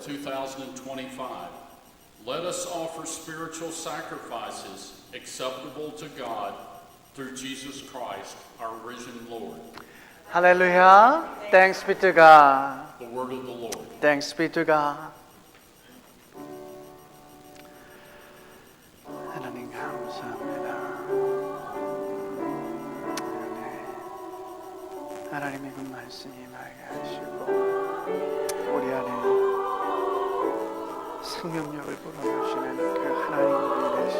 2025, let us offer spiritual sacrifices acceptable to God through Jesus Christ, our risen Lord. Hallelujah. Thanks be to God. The word of the Lord. Thanks be to God. 하나님 감사합니다. 하나님의 그 말씀이 임하게 하시고 우리 안에 생명력을 불어넣으시는 그 하나님으로 인해서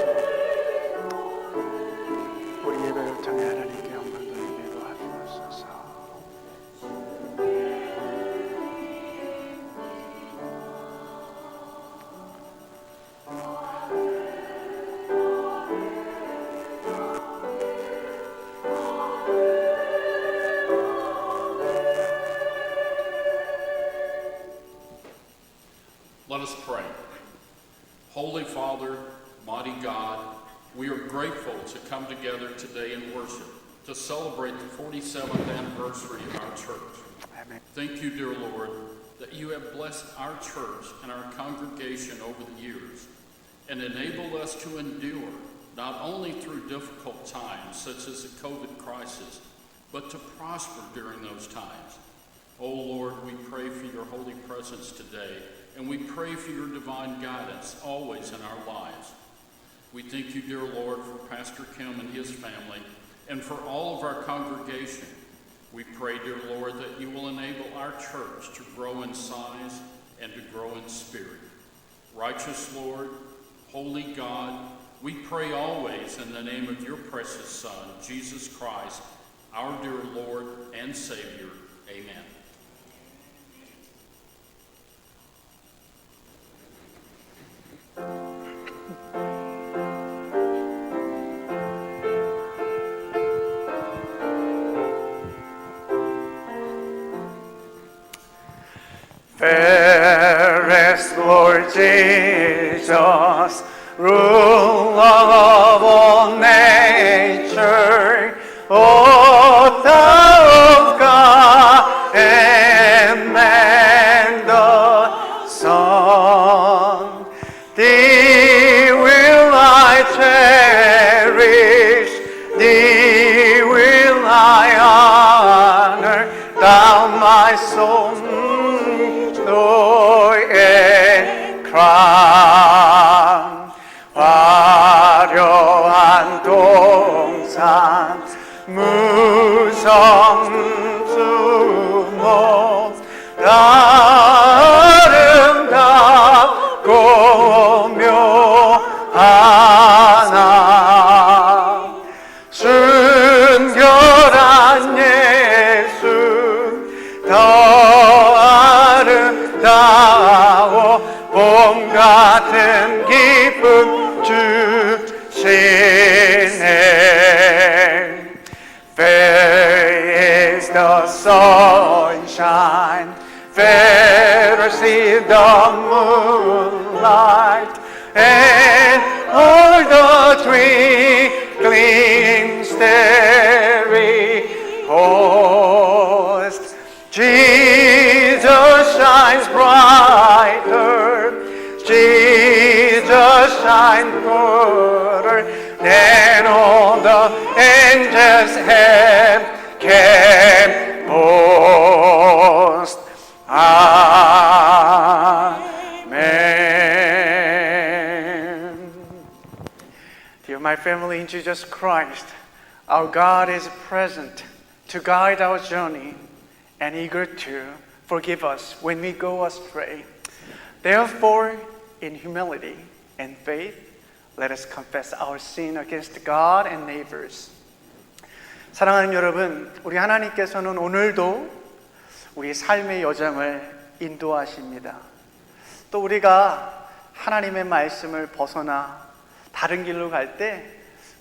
우리 예배를 통해 하나님께 영광 돌리게 도와주옵소서. Let us pray. Holy Father, mighty God, we are grateful to come together today in worship to celebrate the 47th anniversary of our church. 아멘. Thank you, dear Lord, that you have blessed our church and our congregation over the years and enabled us to endure not only through difficult times such as the COVID crisis, but to prosper during those times. Oh Lord, we pray for your holy presence today, and we pray for your divine guidance always in our lives. We thank you, dear Lord, for Pastor Kim and his family, and for all of our congregation. We pray, dear Lord, that you will enable our church to grow in size and to grow in spirit. Righteous Lord, holy God, we pray always in the name of your precious Son, Jesus Christ, our dear Lord and Savior. Amen. Fairest Lord Jesus, ruler of all nature, O thou of God and man the Son, thee will I cherish, thee will I honor, thou my soul and crown. 화려한 동산 무성 수목 아름답고 묘하나 순결한 예수 더 아름다워 봄 같은 기쁨 주시네. Fair is the sunshine, fair is the moonlight, and all the twinkling starry host. Jesus shines brighter, Jesus shines brighter than all the angels have can boast. Amen. Dear my family in Jesus Christ, our God is present to guide our journey and eager to forgive us when we go astray. Therefore, in humility and faith, let us confess our sin against God and neighbors. 사랑하는 여러분, 우리 하나님께서는 오늘도 우리 삶의 여정을 인도하십니다. 또 우리가 하나님의 말씀을 벗어나 다른 길로 갈 때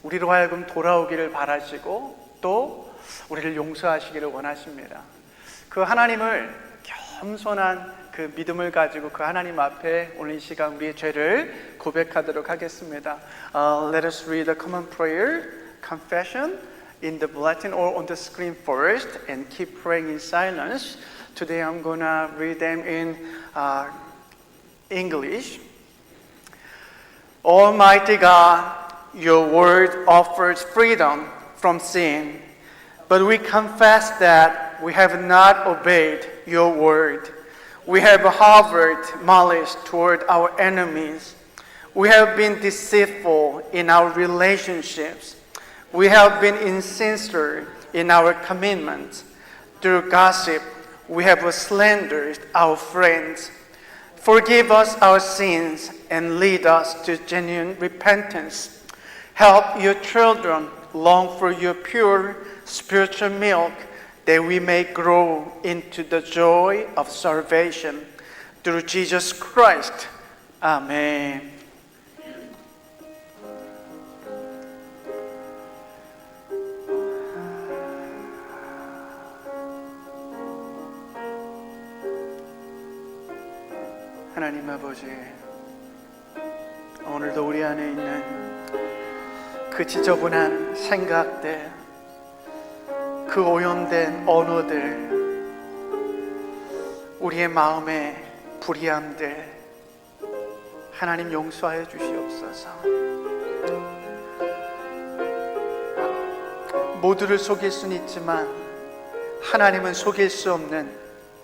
우리로 하여금 돌아오기를 바라시고 또 우리를 용서하시기를 원하십니다. 그 하나님을 겸손한 그 믿음을 가지고 그 하나님 앞에 오늘 이 시간 우리의 죄를 고백하도록 하겠습니다. Let us read the common prayer, confession in the bulletin or on the screen first and keep praying in silence. Today I'm gonna read them in English. Almighty God, your word offers freedom from sin, but we confess that we have not obeyed your word. We have harbored malice toward our enemies. We have been deceitful in our relationships. We have been insincere in our commitments. Through gossip, we have slandered our friends. Forgive us our sins and lead us to genuine repentance. Help your children long for your pure spiritual milk, that we may grow into the joy of salvation. Through Jesus Christ. Amen. 하나님 아버지, 오늘도 우리 안에 있는 그 지저분한 생각들, 그 오염된 언어들, 우리의 마음의 불의함들, 하나님 용서하여 주시옵소서. 모두를 속일 수는 있지만 하나님은 속일 수 없는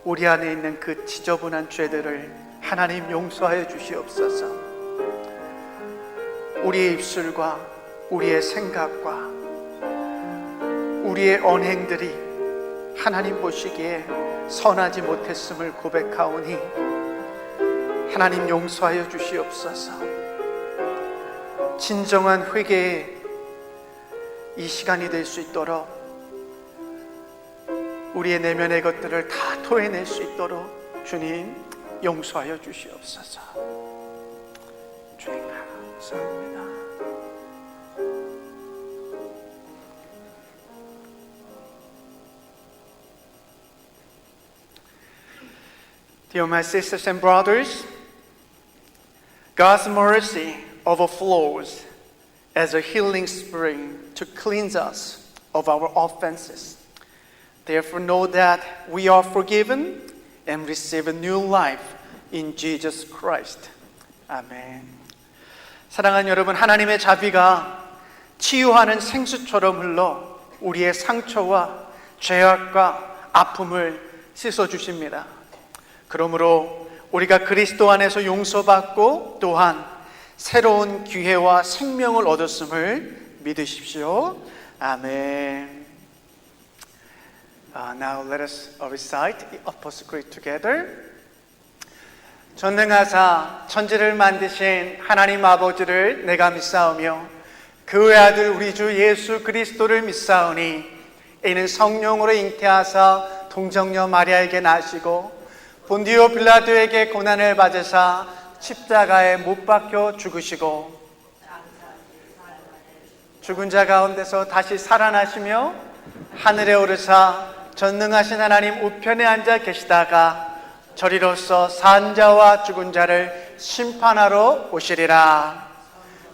우리 안에 있는 그 지저분한 죄들을 하나님 용서하여 주시옵소서. 우리의 입술과 우리의 생각과 우리의 언행들이 하나님 보시기에 선하지 못했음을 고백하오니 하나님 용서하여 주시옵소서. 진정한 회개의 이 시간이 될 수 있도록 우리의 내면의 것들을 다 토해낼 수 있도록 주님 용서하여 주시옵소서. 주님 감사합니다. Dear my sisters and brothers, God's mercy overflows as a healing spring to cleanse us of our offenses. Therefore know that we are forgiven and receive a new life in Jesus Christ. 아멘. 사랑하는 여러분, 하나님의 자비가 치유하는 생수처럼 흘러 우리의 상처와 죄악과 아픔을 씻어주십니다. 그러므로 우리가 그리스도 안에서 용서받고 또한 새로운 기회와 생명을 얻었음을 믿으십시오. 아멘. Now let us recite the Apostles' Creed together. 전능하사 천지를 만드신 하나님 아버지를 내가 믿사오며 그 외아들 우리 주 예수 그리스도를 믿사오니 이는 성령으로 잉태하사 동정녀 마리아에게 나시고 본디오 빌라도에게 고난을 받으사 십자가에 못 박혀 죽으시고 죽은 자 가운데서 다시 살아나시며 하늘에 오르사 전능하신 하나님 우편에 앉아 계시다가 저리로서 산 자와 죽은 자를 심판하러 오시리라.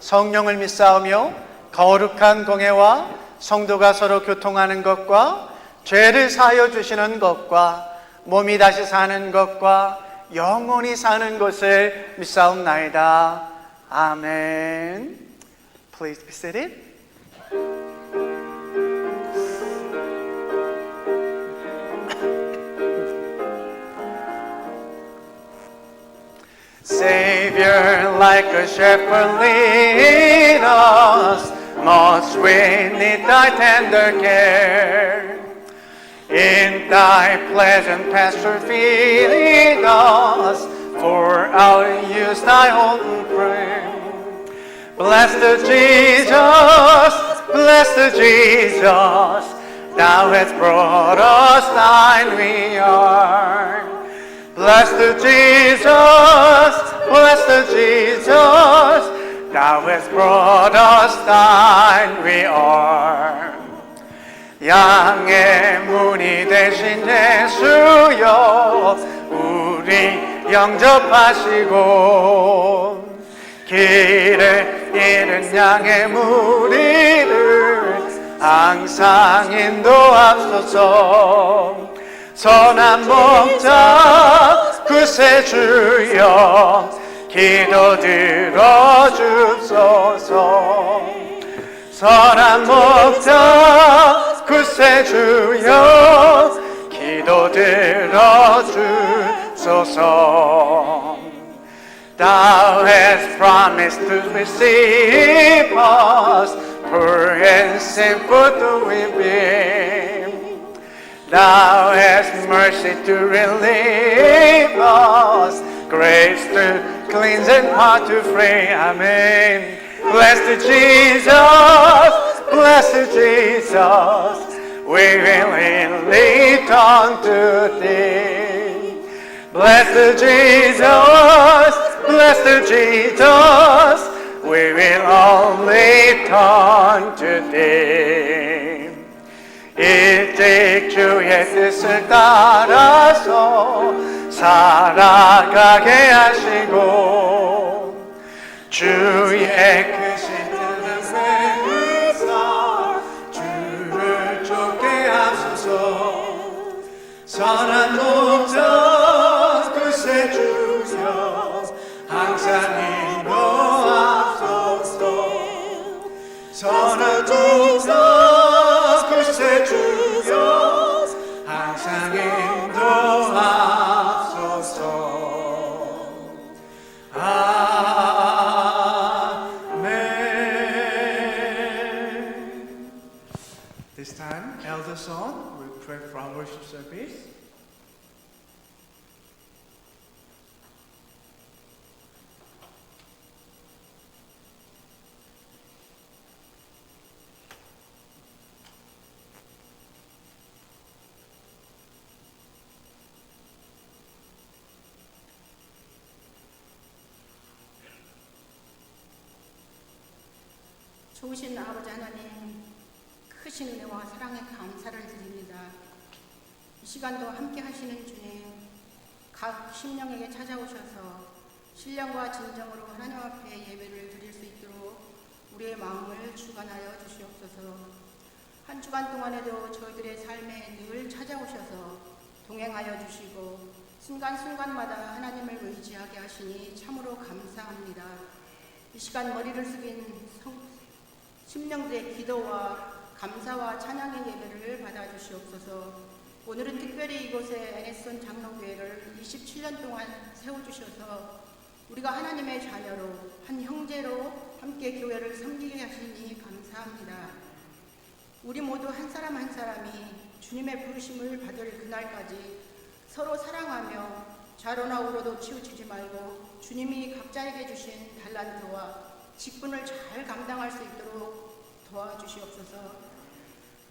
성령을 믿사오며 거룩한 공회와 성도가 서로 교통하는 것과 죄를 사하여 주시는 것과 몸이 다시 사는 것과 영원히 사는 것을 믿사옵나이다. 아멘. Please be seated. Savior, like a shepherd lead us, most we need thy tender care. In thy pleasant pasture feed us, for our use thy holy prayer. Blessed Jesus, thou hast brought us thine reward. Blessed Jesus, thou hast brought us thine reward. 양의 문이 되신 예수여, 우리 영접하시고 길을 잃은 양의 무리를 항상 인도하소서. 선한 목자 구세주여, 기도 들어주소서. 선한 목자 구세주여 기도 들어주소서. Thou hast promised to receive us, poor and sinful to redeem. Thou hast mercy to relieve us, grace to cleanse and heart to free. Amen. Blessed Jesus, blessed Jesus, we will lean unto thee. Blessed Jesus, blessed Jesus, we will only turn to thee. 일찍 주의 뜻을 따라서 살아가게 하시고 주의 크신 뜻을 외우사 주를 쫓게 하소서. 선한 목자 구세주여 항상 인도하소서. 선한 목자 구세주여 항상 인도하소서. This time, Elder Son will pray for our worship service. 좋으신 아버지 하나님, 크신 은혜와 사랑에 감사를 드립니다. 이 시간도 함께 하시는 주님, 각 심령에게 찾아오셔서 신령과 진정으로 하나님 앞에 예배를 드릴 수 있도록 우리의 마음을 주관하여 주시옵소서. 한 주간 동안에도 저희들의 삶에 늘 찾아오셔서 동행하여 주시고 순간순간마다 하나님을 의지하게 하시니 참으로 감사합니다. 이 시간 머리를 숙인 심령들의 기도와 감사와 찬양의 예배를 받아주시옵소서. 오늘은 특별히 이곳에 NS온 장로교회를 27년 동안 세워주셔서 우리가 하나님의 자녀로 한 형제로 함께 교회를 섬기게 하시니 감사합니다. 우리 모두 한 사람 한 사람이 주님의 부르심을 받을 그날까지 서로 사랑하며 좌로나 우로도 치우치지 말고 주님이 각자에게 주신 달란트와 직분을 잘 감당할 수 있도록 도와주시옵소서.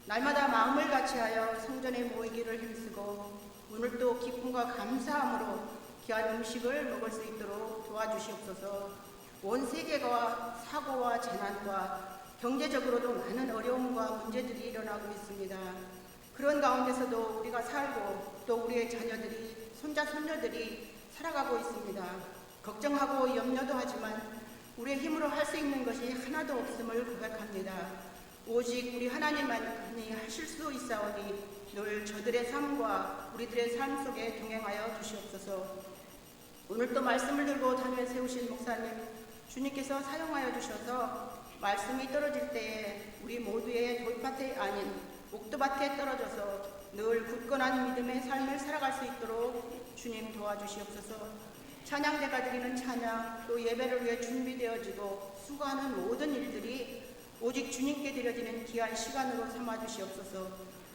날마다 마음을 같이하여 성전에 모이기를 힘쓰고 오늘도 기쁨과 감사함으로 귀한 음식을 먹을 수 있도록 도와주시옵소서. 온 세계가 사고와 재난과 경제적으로도 많은 어려움과 문제들이 일어나고 있습니다. 그런 가운데서도 우리가 살고 또 우리의 자녀들이 손자 손녀들이 살아가고 있습니다. 걱정하고 염려도 하지만 우리의 힘으로 할 수 있는 것이 하나도 없음을 고백합니다. 오직 우리 하나님만이 하실 수 있사오니 늘 저들의 삶과 우리들의 삶 속에 동행하여 주시옵소서. 오늘 또 말씀을 들고 단위에 세우신 목사님 주님께서 사용하여 주셔서 말씀이 떨어질 때에 우리 모두의 돌밭에 아닌 옥토밭에 떨어져서 늘 굳건한 믿음의 삶을 살아갈 수 있도록 주님 도와주시옵소서. 찬양대가 드리는 찬양 또 예배를 위해 준비되어지고 수고하는 모든 일들이 오직 주님께 드려지는 귀한 시간으로 삼아주시옵소서.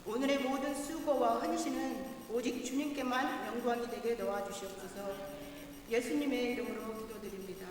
오늘의 모든 수고와 헌신은 오직 주님께만 영광이 되게 도와주시옵소서. 예수님의 이름으로 기도드립니다.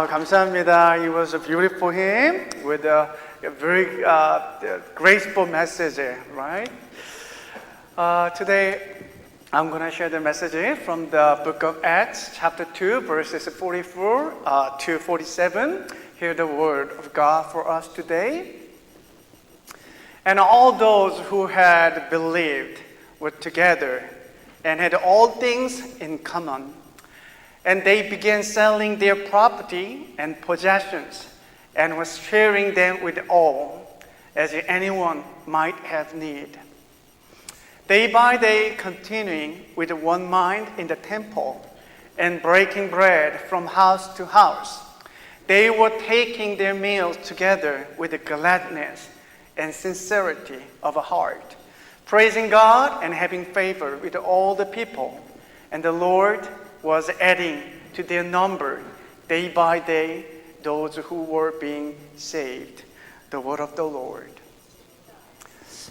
감사합니다. It was a beautiful hymn with a very graceful message, right? Today, I'm going to share the message from the book of Acts, chapter 2, verses 44 to 47. Hear the word of God for us today. And all those who had believed were together and had all things in common. And they began selling their property and possessions and was sharing them with all, as anyone might have need. Day by day, continuing with one mind in the temple and breaking bread from house to house, they were taking their meals together with gladness and sincerity of heart, praising God and having favor with all the people. And the Lord was adding to their number day by day those who were being saved. The word of the Lord.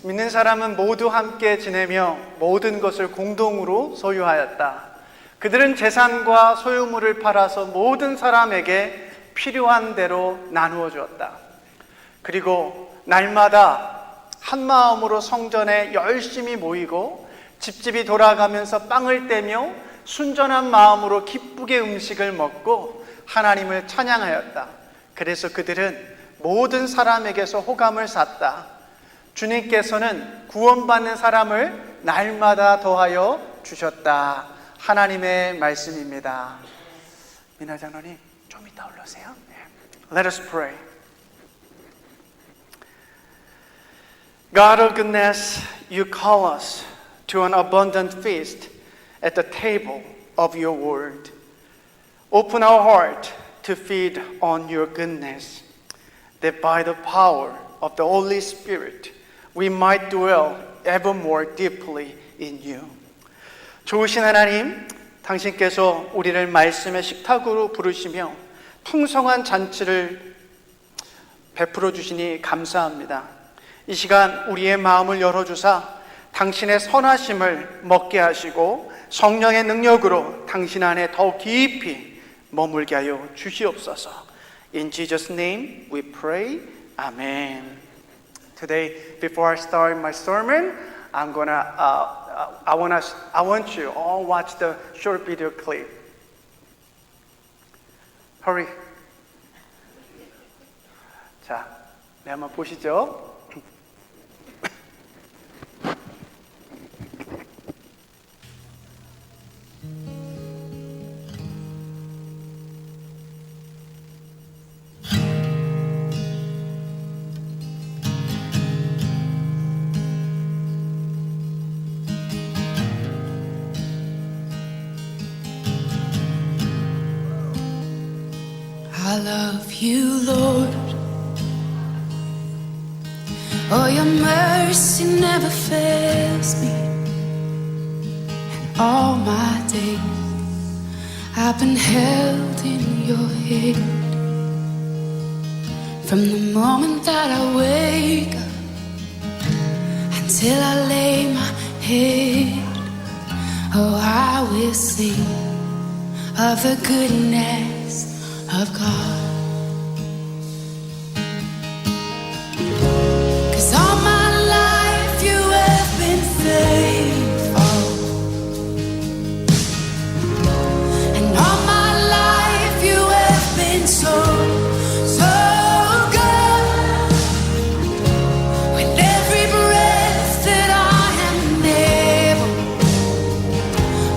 믿는 사람은 모두 함께 지내며 모든 것을 공동으로 소유하였다. 그들은 재산과 소유물을 팔아서 모든 사람에게 필요한 대로 나누어 주었다. 그리고 날마다 한 마음으로 성전에 열심히 모이고 집집이 돌아가면서 빵을 떼며 순전한 마음으로 기쁘게 음식을 먹고 하나님을 찬양하였다. 그래서 그들은 모든 사람에게서 호감을 샀다. 주님께서는 구원받는 사람을 날마다 더하여 주셨다. 하나님의 말씀입니다. 미나 장로님, 좀 이따 올라오세요. Let us pray. God of goodness, you call us to an abundant feast at the table of your word. Open our heart to feed on your goodness, that by the power of the Holy Spirit, we might dwell ever more deeply in you. 좋으신 하나님, 당신께서 우리를 말씀의 식탁으로 부르시며 풍성한 잔치를 베풀어 주시니 감사합니다. 이 시간 우리의 마음을 열어주사 당신의 선하심을 먹게 하시고 성령의 능력으로 당신 안에 더욱 깊이 머물게 하여 주시옵소서. In Jesus' name we pray. Amen. Today, before I start my sermon, I want you all watch the short video clip. Hurry. 자, 네, 한번 보시죠. I love you, Lord. Oh, your mercy never fails me. And all my days I've been held in your hand. From the moment that I wake up until I lay my head, oh, I will sing of the goodness of God. 'Cause all my life you have been faithful, and all my life you have been so, so good. With every breath that I am able,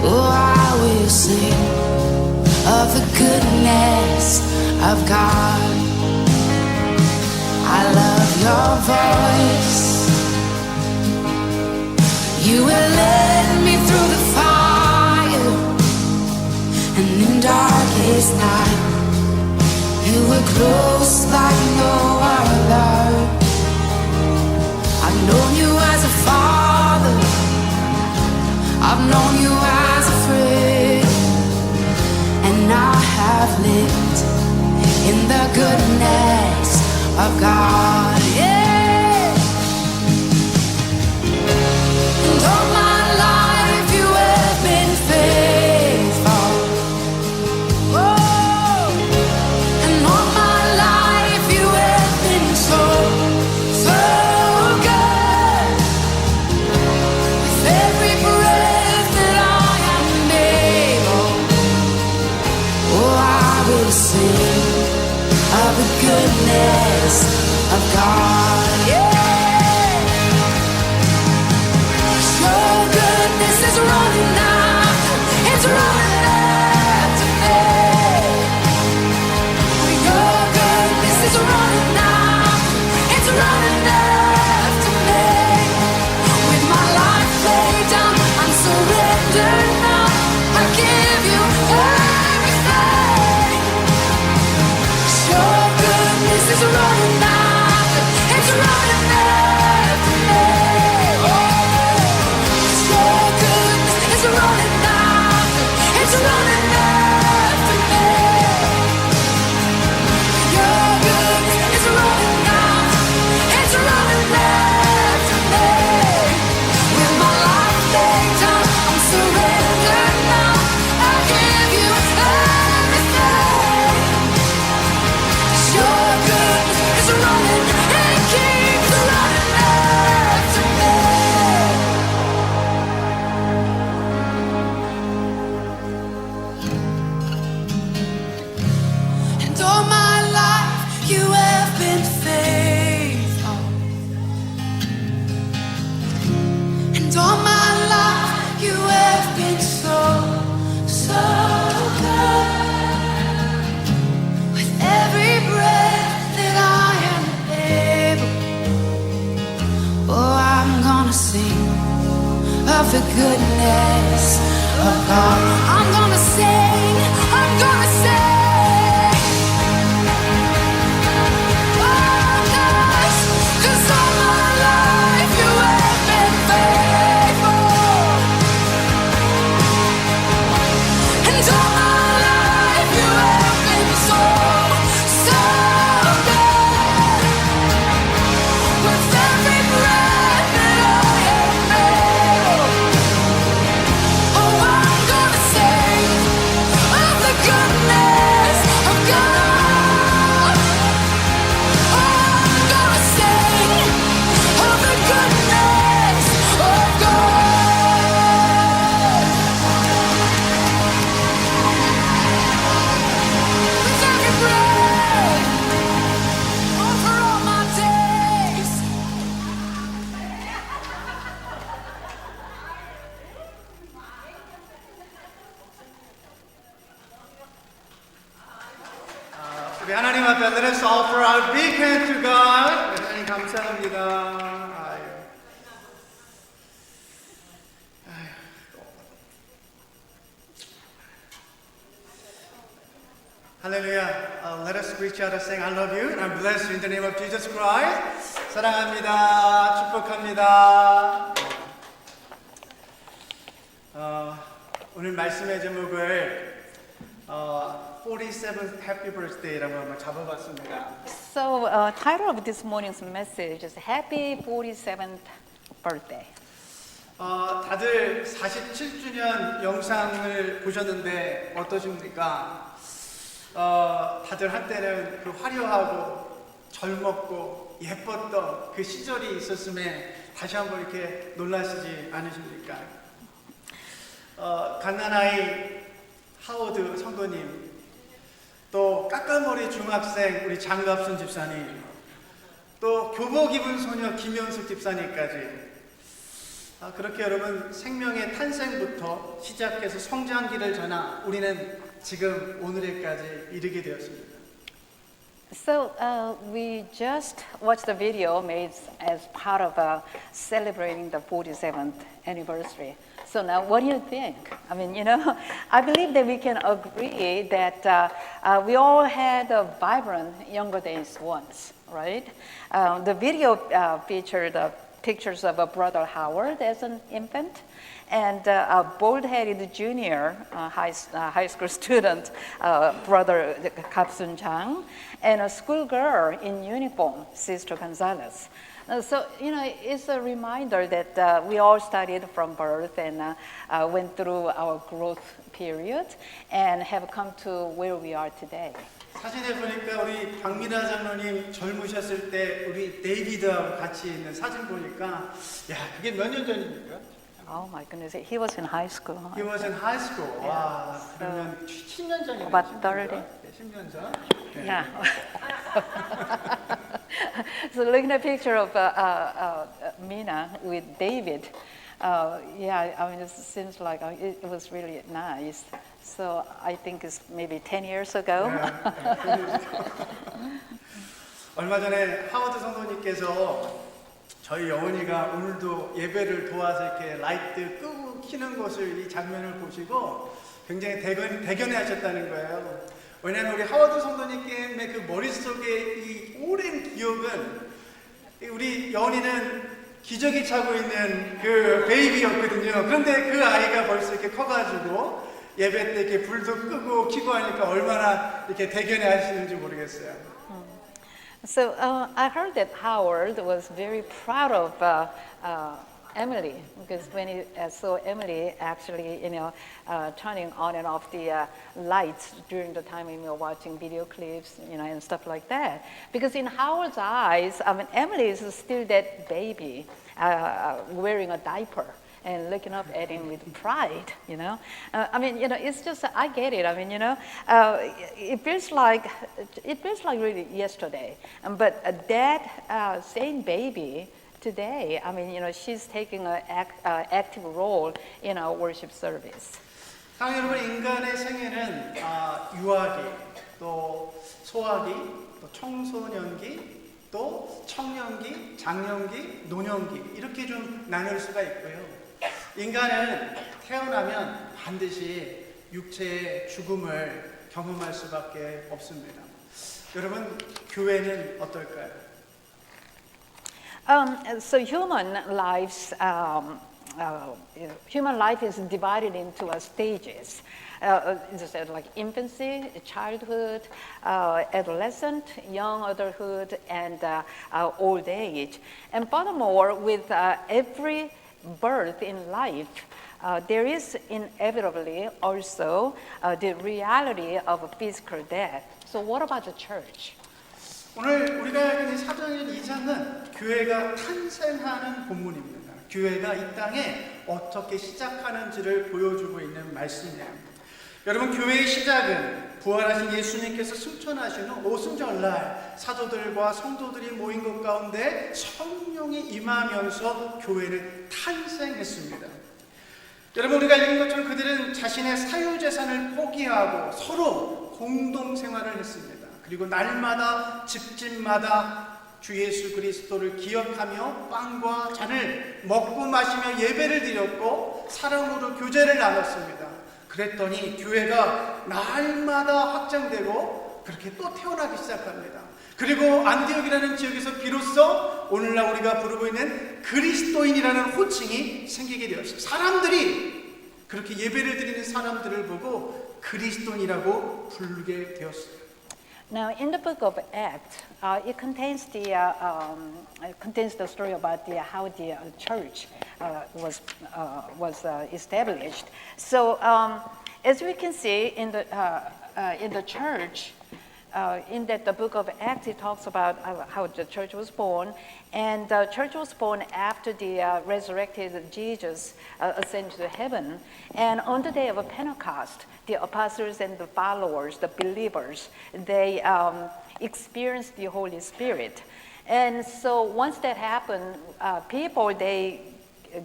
oh, I will sing of the goodness of God. I love your voice. You will lead me through the fire, and in darkest night you were close like no other. I've known you as a father, I've known you as a friend, and I have lived in the goodness of God. Yeah. And all my life you have been faithful. Oh. And will sing of the goodness of God. Yeah. Your goodness is running after, it's running after me. Your goodness is running after, it's running after me. With my life laid down, I'm surrendered now. I give you everything. Your goodness is running after, it's running after me. Your goodness is running after, it's running after me. Your goodness is running after, it's running after me. With my life laid down, I'm surrendered now. I give you everything. Your goodness is running, it keeps running after me. And all my life you have been faithful. And all my life you have been so, so good. With every breath that I am able, oh, I'm gonna sing of the goodness of God. I'm gonna sing, I'm gonna sing. Oh, 'cause all my life you have been faithful. And all my life you have been so, so good. With every breath that I am able, oh, I'm gonna sing of the goodness of God. Oh, I'm gonna sing of the goodness of God. With every breath, oh, for all my days. 우리 하나님 앞에 Let us offer our big hand to God. 하나님 감사합니다. 아유. 할렐루야. Let us reach out and say I love you and I bless you in the name of Jesus Christ. 사랑합니다. 축복합니다. 오늘 말씀의 제목을 47th Happy Birthday라고 한번 잡아봤습니다. So, title of this morning's message is Happy 47th Birthday. 다들 47주년 영상을 보셨는데 어떠십니까? 다들 한때는 그 화려하고 젊었고 예뻤던 그 시절이 있었음에 다시 한번 이렇게 놀라시지 않으십니까? 갓난아이 하워드 성도님, 또 까까머리 중학생 우리 장갑순 집사님, 또 교복 입은 소녀 김영숙 집사님까지 그렇게 여러분 생명의 탄생부터 시작해서 성장기를 전하 우리는 지금 오늘에까지 이르게 되었습니다. So, we just watched the video made as part of celebrating the 47th anniversary. So now, what do you think? I mean, you know, I believe that we can agree that we all had vibrant younger days once, right? The video featured pictures of Brother Howard as an infant, and a bald-headed junior high school student, Brother Kapsun Chang, and a schoolgirl in uniform, Sister Gonzalez. So, you know, it's a reminder that we all studied from birth and went through our growth period and have come to where we are today. 사진에 보니까 우리 박미라 장로님 젊으셨을 때 우리 데이비드하고 같이 있는 사진 보니까 야, 그게 몇 년 전입니까? Oh my goodness, he was in high school. He was in high school. 와, 그러면 10년 전이네요. About 10년 30. 전. 네, 10년 전. 네. Yeah. So looking at a picture of Mina with David, yeah, I mean, it seems like it was really nice. So I think it's maybe 10 years ago. 얼마 전에 하워드 성도님께서 저희 영훈이가 오늘도 예배를 도와서 이렇게 라이트 끄고 켜는 것을 이 장면을 보시고 굉장히 대견해 하셨다는 거예요. 왜냐하면 우리 하워드 성도님의 그 머릿속에 이 오랜 기억은 우리 영훈이는 기저귀 차고 있는 그 베이비였거든요. 그런데 그 아이가 벌써 이렇게 커가지고 예배 때 이렇게 불도 끄고 켜고 하니까 얼마나 이렇게 대견해 하시는지 모르겠어요. So I heard that Howard was very proud of Emily, because when he saw Emily actually, turning on and off the lights during the time we were watching video clips, and stuff like that. Because in Howard's eyes, I mean, Emily is still that baby wearing a diaper and looking up at him with pride, I mean, it's just, I get it. I mean, it feels like really yesterday. But that same baby today, I mean, she's taking an active role in our worship service. 사랑하는 여러분, 인간의 생애는 유아기, 또 소아기, 또 청소년기, 또 청년기, 장년기, 노년기 이렇게 좀 나눌 수가 있고요. 인간은 태어나면 반드시 육체의 죽음을 경험할 수밖에 없습니다. 여러분, 교회는 어떨까요? So human life is divided into stages. Like infancy, childhood, adolescent, young adulthood, and old age. And furthermore, with every birth in life, there is inevitably also the reality of a physical death. So what about the church? 오늘 우리가 읽은 이 사도행전 2장은 교회가 탄생하는 본문입니다. 교회가 이 땅에 어떻게 시작하는지를 보여주고 있는 말씀이에요. 여러분, 교회의 시작은 부활하신 예수님께서 승천하신 후 오순절날 사도들과 성도들이 모인 것 가운데 성령이 임하면서 교회는 탄생했습니다. 여러분, 우리가 읽은 것처럼 그들은 자신의 사유재산을 포기하고 서로 공동생활을 했습니다. 그리고 날마다 집집마다 주 예수 그리스도를 기억하며 빵과 잔을 먹고 마시며 예배를 드렸고 사랑으로 교제를 나눴습니다. 그랬더니 교회가 날마다 확장되고 그렇게 또 태어나기 시작합니다. 그리고 안디옥이라는 지역에서 비로소 오늘날 우리가 부르고 있는 그리스도인이라는 호칭이 생기게 되었어요. 사람들이 그렇게 예배를 드리는 사람들을 보고 그리스도인이라고 부르게 되었어요. Now, in the book of Acts, it contains the story about how the church was established. So, as we can see in the church, in the book of Acts, it talks about how the church was born, and the church was born after the resurrected Jesus ascended to heaven. And on the day of Pentecost, the apostles and the followers, the believers, they experienced the Holy Spirit. And so once that happened, people, they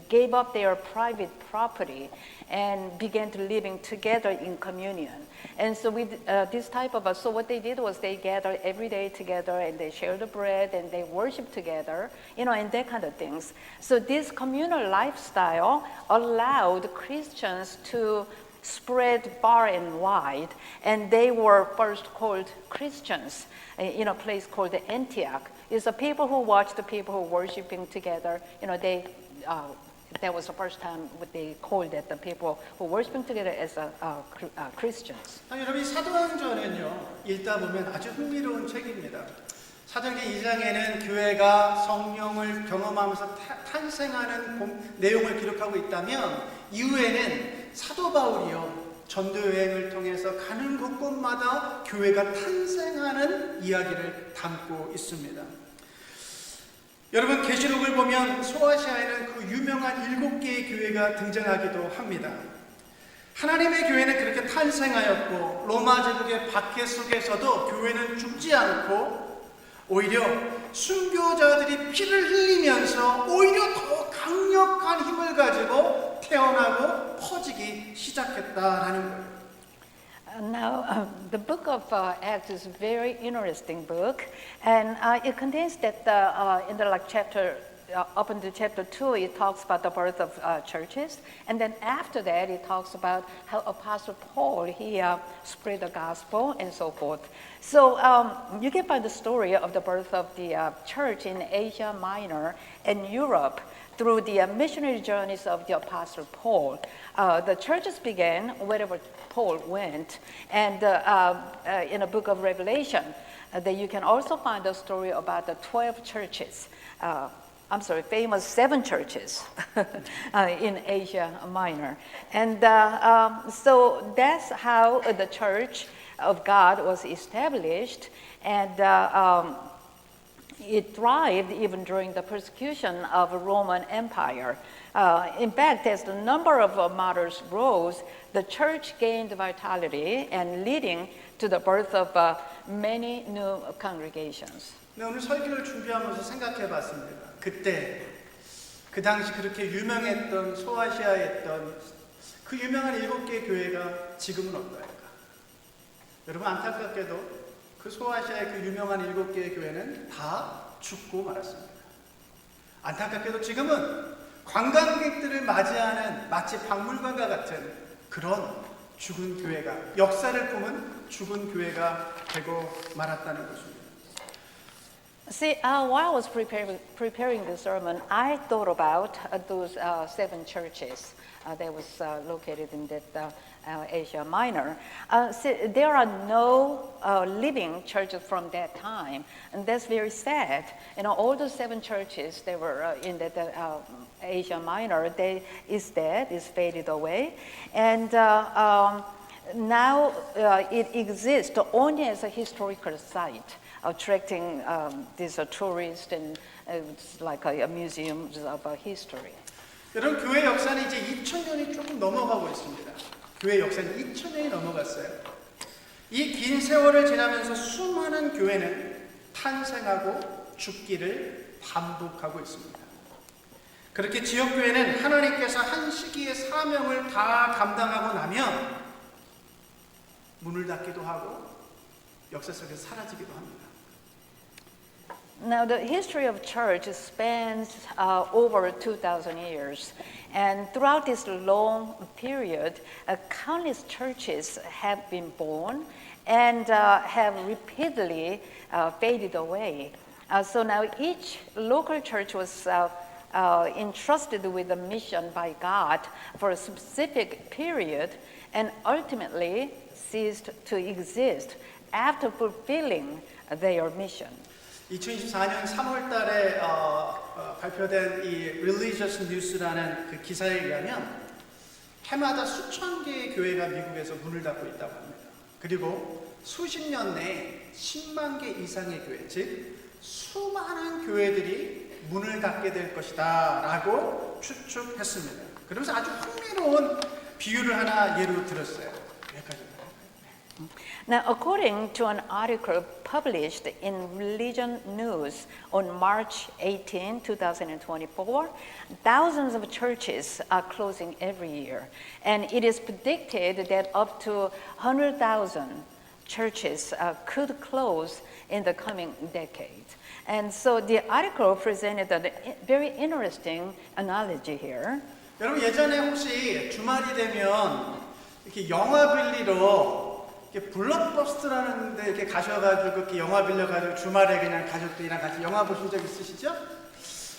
gave up their private property and began to living together in communion. And so with this type of, so what they did was they gathered every day together and they shared the bread and they worshiped together, and that kind of things. So this communal lifestyle allowed Christians to spread far and wide, and they were first called Christians in a place called Antioch. It's the people who watched the people who were worshiping together, that was the first time they called it the people who were worshiping together as Christians. 여러분, 이 사도행전은요, 읽다 보면 아주 흥미로운 책입니다. 사도행전 2장에는 교회가 성령을 경험하면서 탄생하는 내용을 기록하고 있다면 이후에는 사도 바울이요, 전도 여행을 통해서 가는 곳곳마다 교회가 탄생하는 이야기를 담고 있습니다. 여러분 계시록을 보면 소아시아에는 그 유명한 7개의 교회가 등장하기도 합니다. 하나님의 교회는 그렇게 탄생하였고 로마 제국의 박해 속에서도 교회는 죽지 않고 오히려 순교자들이 피를 흘리면서 오히려 더 강력한 힘을 가지고 태어나고 퍼지기 시작했다라는 거예요. Now, the book of Acts is a very interesting book, and it contains that in the chapter up until chapter 2, it talks about the birth of churches, and then after that, it talks about how Apostle Paul he spread the gospel and so forth. So you can find the story of the birth of the church in Asia Minor and Europe through the missionary journeys of the Apostle Paul. The churches began wherever Paul went, and in the book of Revelation, that you can also find the story about the 12 churches. Famous 7 churches in Asia Minor. And so that's how the Church of God was established, and it thrived even during the persecution of the Roman Empire. In fact, as the number of martyrs rose, the church gained vitality and leading to the birth of many new congregations. 네, 오늘 설교를 준비하면서 생각해 봤습니다. 그때 그 당시 그렇게 유명했던 소아시아에 있던 그 유명한 7개의 교회가 지금은 어떨까? 여러분 안타깝게도 그 소아시아의 그 유명한 7개의 교회는 다 죽고 말았습니다. 안타깝게도 지금은 관광객들을 맞이하는 마치 박물관과 같은 그런 죽은 교회가, 역사를 품은 죽은 교회가 되고 말았다는 것입니다. See, while I was preparing the sermon, I thought about those 7 churches that was located in that Asia Minor. See, there are no living churches from that time, and that's very sad. You know, all those 7 churches that were in that Asia Minor, they is dead, is faded away, and now it exists only as a historical site, attracting these tourists, and it's like a museum of history. 여러분 교회 역사는 이제 2000년이 조금 넘어가고 있습니다. 교회 역사는 2000년이 넘어갔어요. 이 긴 세월을 지나면서 수많은 교회는 탄생하고 죽기를 반복하고 있습니다. 그렇게 지역교회는 하나님께서 한 시기의 사명을 다 감당하고 나면 문을 닫기도 하고 역사 속에서 사라지기도 합니다. Now, the history of church spans over 2,000 years. And throughout this long period, countless churches have been born and have repeatedly faded away. So now each local church was entrusted with a mission by God for a specific period and ultimately ceased to exist after fulfilling their mission. 2024년 3월 달에 발표된 이 Religious News라는 그 기사에 의하면 해마다 수천 개의 교회가 미국에서 문을 닫고 있다고 합니다. 그리고 수십 년 내에 10만 개 이상의 교회, 즉 수많은 교회들이 문을 닫게 될 것이다 라고 추측했습니다. 그러면서 아주 흥미로운 비유를 하나 예로 들었어요. 여기까지. Now, according to an article published in Religion News on March 18, 2024, thousands of churches are closing every year, and it is predicted that up to 100,000 churches could close in the coming decade. And so the article presented a very interesting analogy here. 여러분 예전에 혹시 주말이 되면 이렇게 영화 빌리러 이렇게 블록버스터라는 데 이렇게 가셔가지고 이렇게 영화 빌려가지고 주말에 그냥 가족들이랑 같이 영화 보신 적 있으시죠?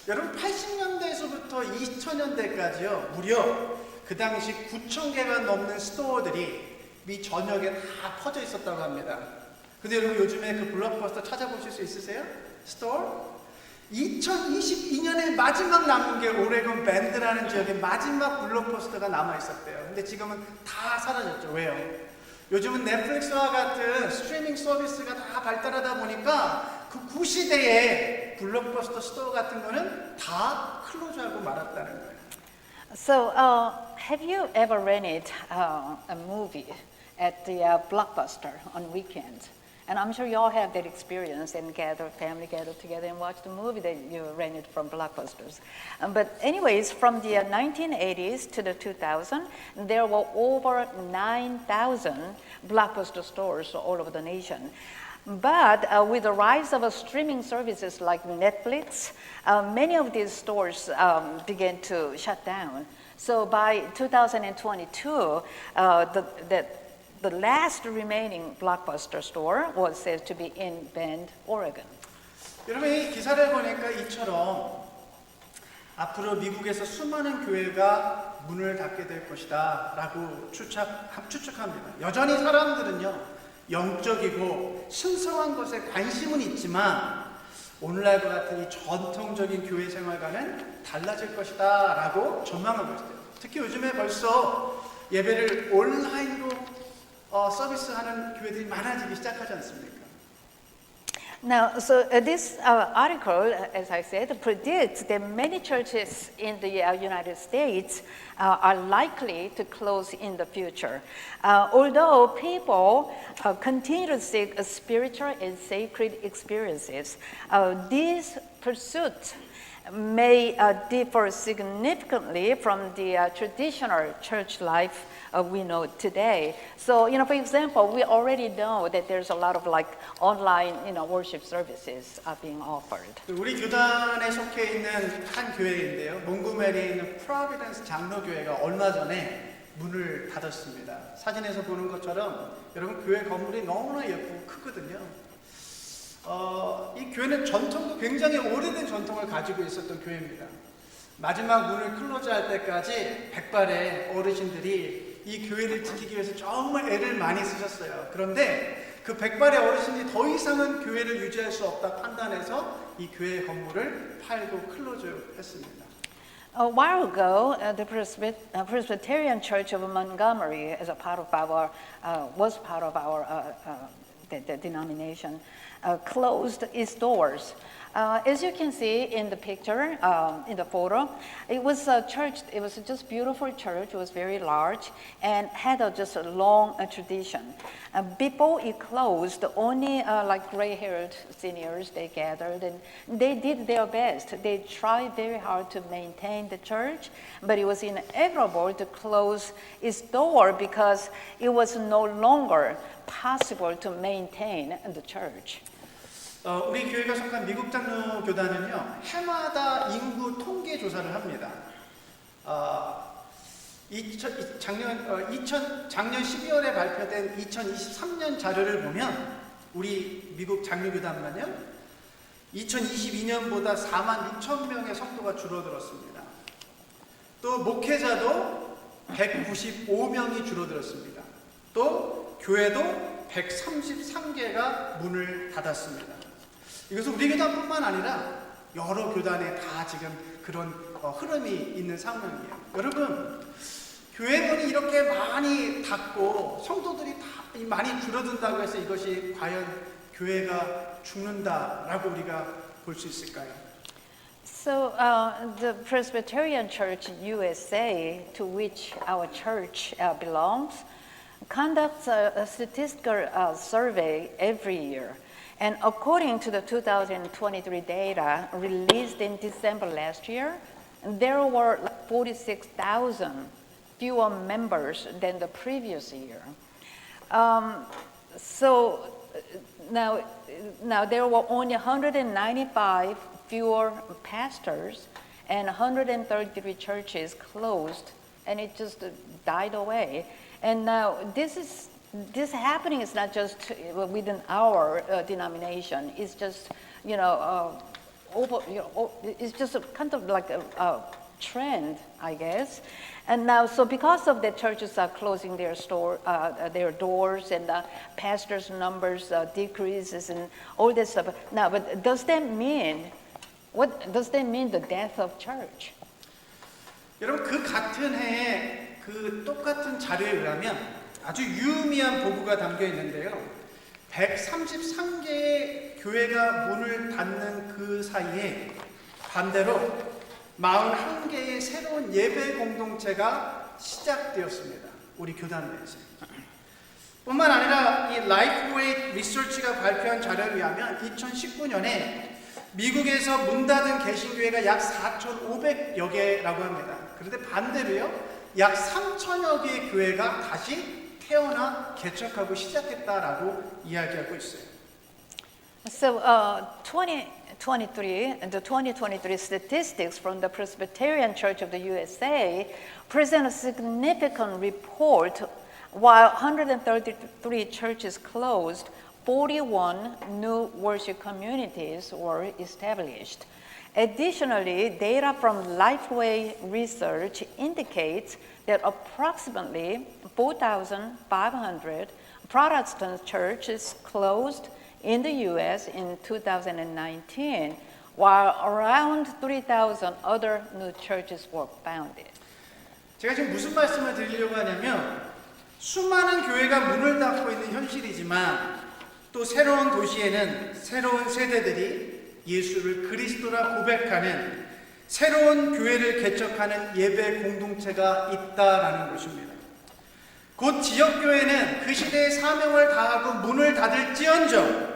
여러분 80년대에서부터 2000년대까지요 무려 그 당시 9,000개가 넘는 스토어들이 미 전역에 다 퍼져 있었다고 합니다. 근데 여러분 요즘에 그 블록버스터 찾아보실 수 있으세요? 스토어? 2022년에 마지막 남은 게 오레곤 밴드라는 지역에 마지막 블록버스터가 남아 있었대요. 근데 지금은 다 사라졌죠. 왜요? 요즘은 넷플릭스와 같은 스트리밍 서비스가 다 발달하다 보니까 그 구시대의 블록버스터 스토어 같은 거는 다 클로즈하고 말았다는 거예요. So, have you ever rented a movie at the Blockbuster on weekends? And I'm sure you all have that experience and family gather together and watch the movie that you rented from Blockbusters. But anyways, from the 1980s to the 2000s, there were over 9,000 Blockbuster stores all over the nation. But with the rise of streaming services like Netflix, many of these stores began to shut down. So by 2022, the last remaining Blockbuster store was said to be in Bend, Oregon. 여러분 이 기사를 보니까 이처럼 앞으로 미국에서 수많은 교회가 문을 닫게 될 것이다 라고 추측합니다. 여전히 사람들은요 영적이고 신성한 것에 관심은 있지만 오늘날과 같은 이 전통적인 교회 생활과는 달라질 것이다 라고 전망하고 있어요. 특히 요즘에 벌써 예배를 온라인으로 서비스하는 교회들이 많아지기 시작하지 않습니까? Now, so this article, as I said, predicts that many churches in the United States are likely to close in the future. Although people continue to seek spiritual and sacred experiences, these pursuits may differ significantly from the traditional church life we know today. So, for example, we already know that there's a lot of online, worship services are being offered. 우리 교단에 속해 있는 한 교회인데요. 몽고메리에 있는 프로비던스 장로교회가 얼마 전에 문을 닫았습니다. 사진에서 보는 것처럼 여러분 교회 건물이 너무나 예쁘고 크거든요. 이 교회는 전통도 굉장히 오래된 전통을 가지고 있었던 교회입니다. 마지막 문을 클로즈할 때까지 백발의 어르신들이 이 교회를 지키기 위해서 정말 애를 많이 쓰셨어요. 그런데 그 백발의 어르신이 더 이상은 교회를 유지할 수 없다 판단해서 이 교회 건물을 팔고 클로즈했습니다. A while ago, the Presbyterian Church of Montgomery, as a part of our, was part of our the denomination, closed its doors. As you can see in the picture, in the photo, it was a church. It was just beautiful church. It was very large and had just a long tradition. Before it closed, only gray-haired seniors they gathered and they did their best. They tried very hard to maintain the church, but it was inevitable to close its door because it was no longer possible to maintain the church. 우리 교회가 속한 미국 장로교단은요 해마다 인구 통계 조사를 합니다. 작년 12월에 발표된 2023년 자료를 보면 우리 미국 장로교단만요 2022년보다 4만 6천 명의 성도가 줄어들었습니다. 또 목회자도 195명이 줄어들었습니다. 또 교회도 133개가 문을 닫았습니다. 이것은 우리 교단뿐만 아니라 여러 교단에 다 지금 그런 흐름이 있는 상황이에요. 여러분, 교회문이 이렇게 많이 닫고 성도들이 다 많이 줄어든다고 해서 이것이 과연 교회가 죽는다라고 우리가 볼 수 있을까요? So the Presbyterian Church USA, to which our church belongs, conducts a statistical survey every year. And according to the 2023 data released in December last year, there were 46,000 fewer members than the previous year. So now there were only 195 fewer pastors and 133 churches closed, and it just died away. And now this happening is not just within our denomination. It's just, it's just a kind of like a trend, I guess. And now, so because of that, churches are closing their doors, and pastors' numbers decreases, and all this stuff. Now, but what does that mean? The death of church? 여러분 그 같은 해에 그 똑같은 자료에 의하면 아주 유의미한 보고가 담겨 있는데요. 133개의 교회가 문을 닫는 그 사이에 반대로 41개의 새로운 예배 공동체가 시작되었습니다. 우리 교단 내에서. 뿐만 아니라 이 라이프웨이 리서치가 발표한 자료에 의하면 2019년에 미국에서 문 닫은 개신교회가 약 4,500여 개라고 합니다. 그런데 반대로요, 약 3,000여 개의 교회가 다시 태어나 개척하고 시작했다라고 이야기하고 있어요. So, 2023 statistics from the Presbyterian Church of the USA present a significant report. While 133 churches closed, 41 new worship communities were established. Additionally, data from Lifeway Research indicates that approximately 4,500 Protestant churches closed in the U.S. in 2019, while around 3,000 other new churches were founded. 제가 지금 무슨 말씀을 드리려고 하냐면 수많은 교회가 문을 닫고 있는 현실이지만 또 새로운 도시에는 새로운 세대들이 예수를 그리스도라 고백하는 새로운 교회를 개척하는 예배 공동체가 있다라는 것입니다. 곧 지역교회는 그 시대의 사명을 다하고 문을 닫을지언정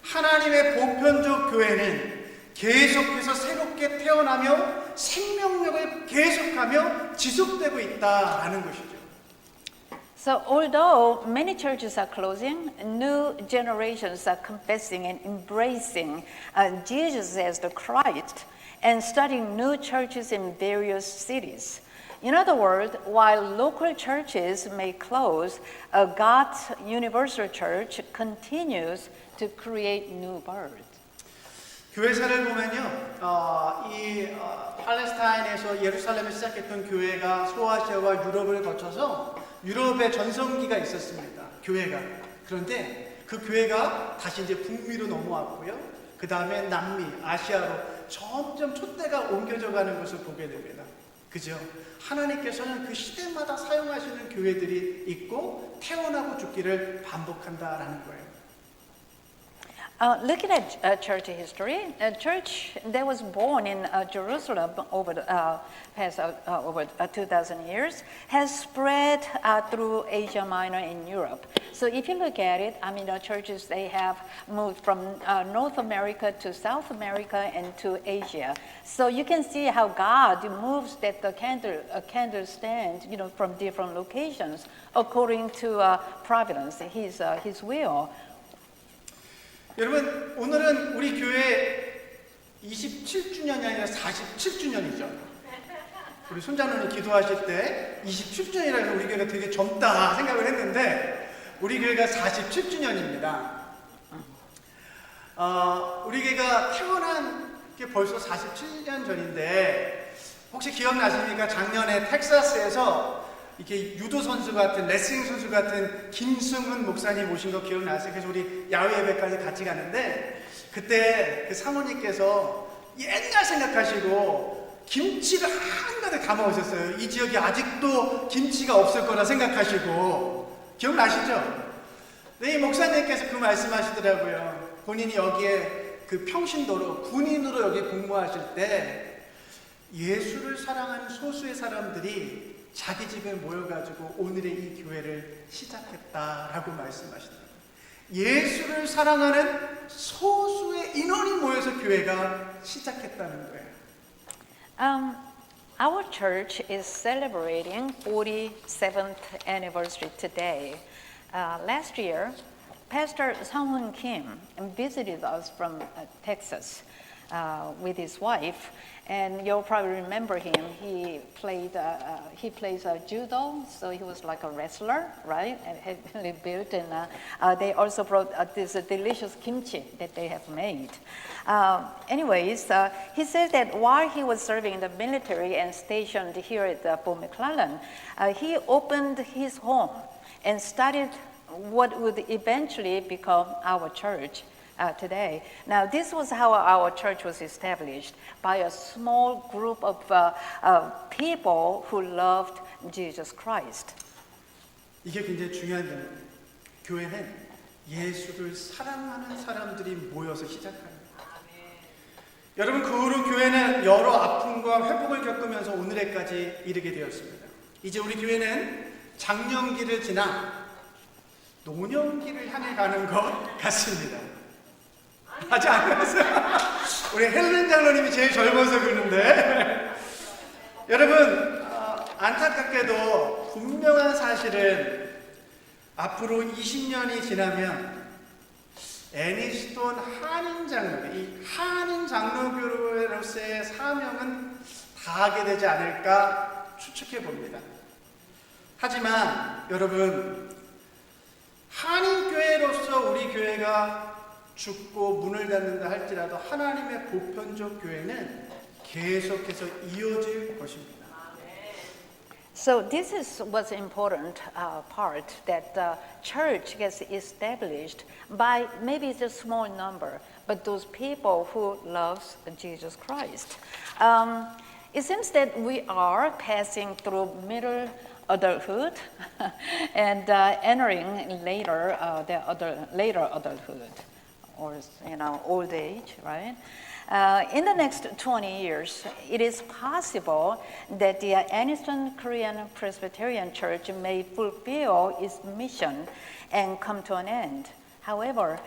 하나님의 보편적 교회는 계속해서 새롭게 태어나며 생명력을 계속하며 지속되고 있다라는 것이죠. So, although many churches are closing, new generations are confessing and embracing Jesus as the Christ and starting new churches in various cities. In other words, while local churches may close, God's universal church continues to create new birth. 교회사를 보면요, 팔레스타인에서 예루살렘에 시작했던 교회가 소아시아와 유럽을 거쳐서 유럽의 전성기가 있었습니다. 교회가. 그런데 그 교회가 다시 이제 북미로 넘어왔고요. 그 다음에 남미, 아시아로 점점 촛대가 옮겨져 가는 것을 보게 됩니다. 그죠? 하나님께서는 그 시대마다 사용하시는 교회들이 있고 태어나고 죽기를 반복한다라는 거예요. Looking at church history, a church that was born in Jerusalem over the past over 2,000 years has spread through Asia Minor and Europe. So if you look at it, I mean, the churches, they have moved from North America to South America and to Asia. So you can see how God moves that the candle stand, you know, from different locations according to providence, His will. 여러분, 오늘은 우리 교회 27주년이 아니라 47주년이죠. 우리 손자노니 기도하실 때 27주년이라서 우리 교회가 되게 젊다 생각을 했는데 우리 교회가 47주년입니다. 우리 교회가 태어난 게 벌써 47년 전인데 혹시 기억나십니까? 작년에 텍사스에서 이렇게 유도 선수 같은 레슬링 선수 같은 김승훈 목사님 오신 거 기억나세요? 그래서 우리 야외 예배까지 같이 갔는데 그때 그 사모님께서 옛날 생각하시고 김치를 한가득 담아 오셨어요. 이 지역에 아직도 김치가 없을 거라 생각하시고 기억나시죠? 네, 이 목사님께서 그 말씀하시더라고요. 본인이 여기에 그 평신도로 군인으로 여기 복무하실 때 예수를 사랑하는 소수의 사람들이 자기 집에 모여가지고 오늘의 이 교회를 시작했다라고 말씀하시더라고요. 예수를 사랑하는 소수의 인원이 모여서 교회가 시작했다는 거예요. Our church is celebrating 47th anniversary today. Last year, Pastor Sung-Hoon Kim visited us from Texas with his wife. And you'll probably remember him. He plays judo, so he was like a wrestler, right? And heavily built, and they also brought this delicious kimchi that they have made. Anyways, he said that while he was serving in the military and stationed here at Fort McClellan, he opened his home and started what would eventually become our church. Today. Now, this was how our church was established, by a small group of people who loved Jesus Christ. 이게 굉장히 중요한 점이에요. 교회는 예수를 사랑하는 사람들이 모여서 시작합니다. 여러분, 그 후로 교회는 여러 아픔과 회복을 겪으면서 오늘에까지 이르게 되었습니다. 이제 우리 교회는 장년기를 지나 노년기를 향해 가는 것 같습니다. 아직 안 그랬어요? 우리 헬렌 장로님이 제일 젊어서 그러는데 여러분, 안타깝게도 분명한 사실은 앞으로 20년이 지나면 애니스톤 한인 장로, 이 한인 장로교로서의 사명은 다하게 되지 않을까 추측해 봅니다. 하지만 여러분, 한인교회로서 우리 교회가 죽고 문을 닫는다 할지라도 하나님의 보편적 교회는 계속해서 이어질 것입니다. So this is what's important part, that the church gets established by maybe it's a small number, but those people who loves Jesus Christ. It seems that we are passing through middle adulthood and entering later later adulthood, or old age, right? In the next 20 years, it is possible that the Aniston Korean Presbyterian Church may fulfill its mission and come to an end. However,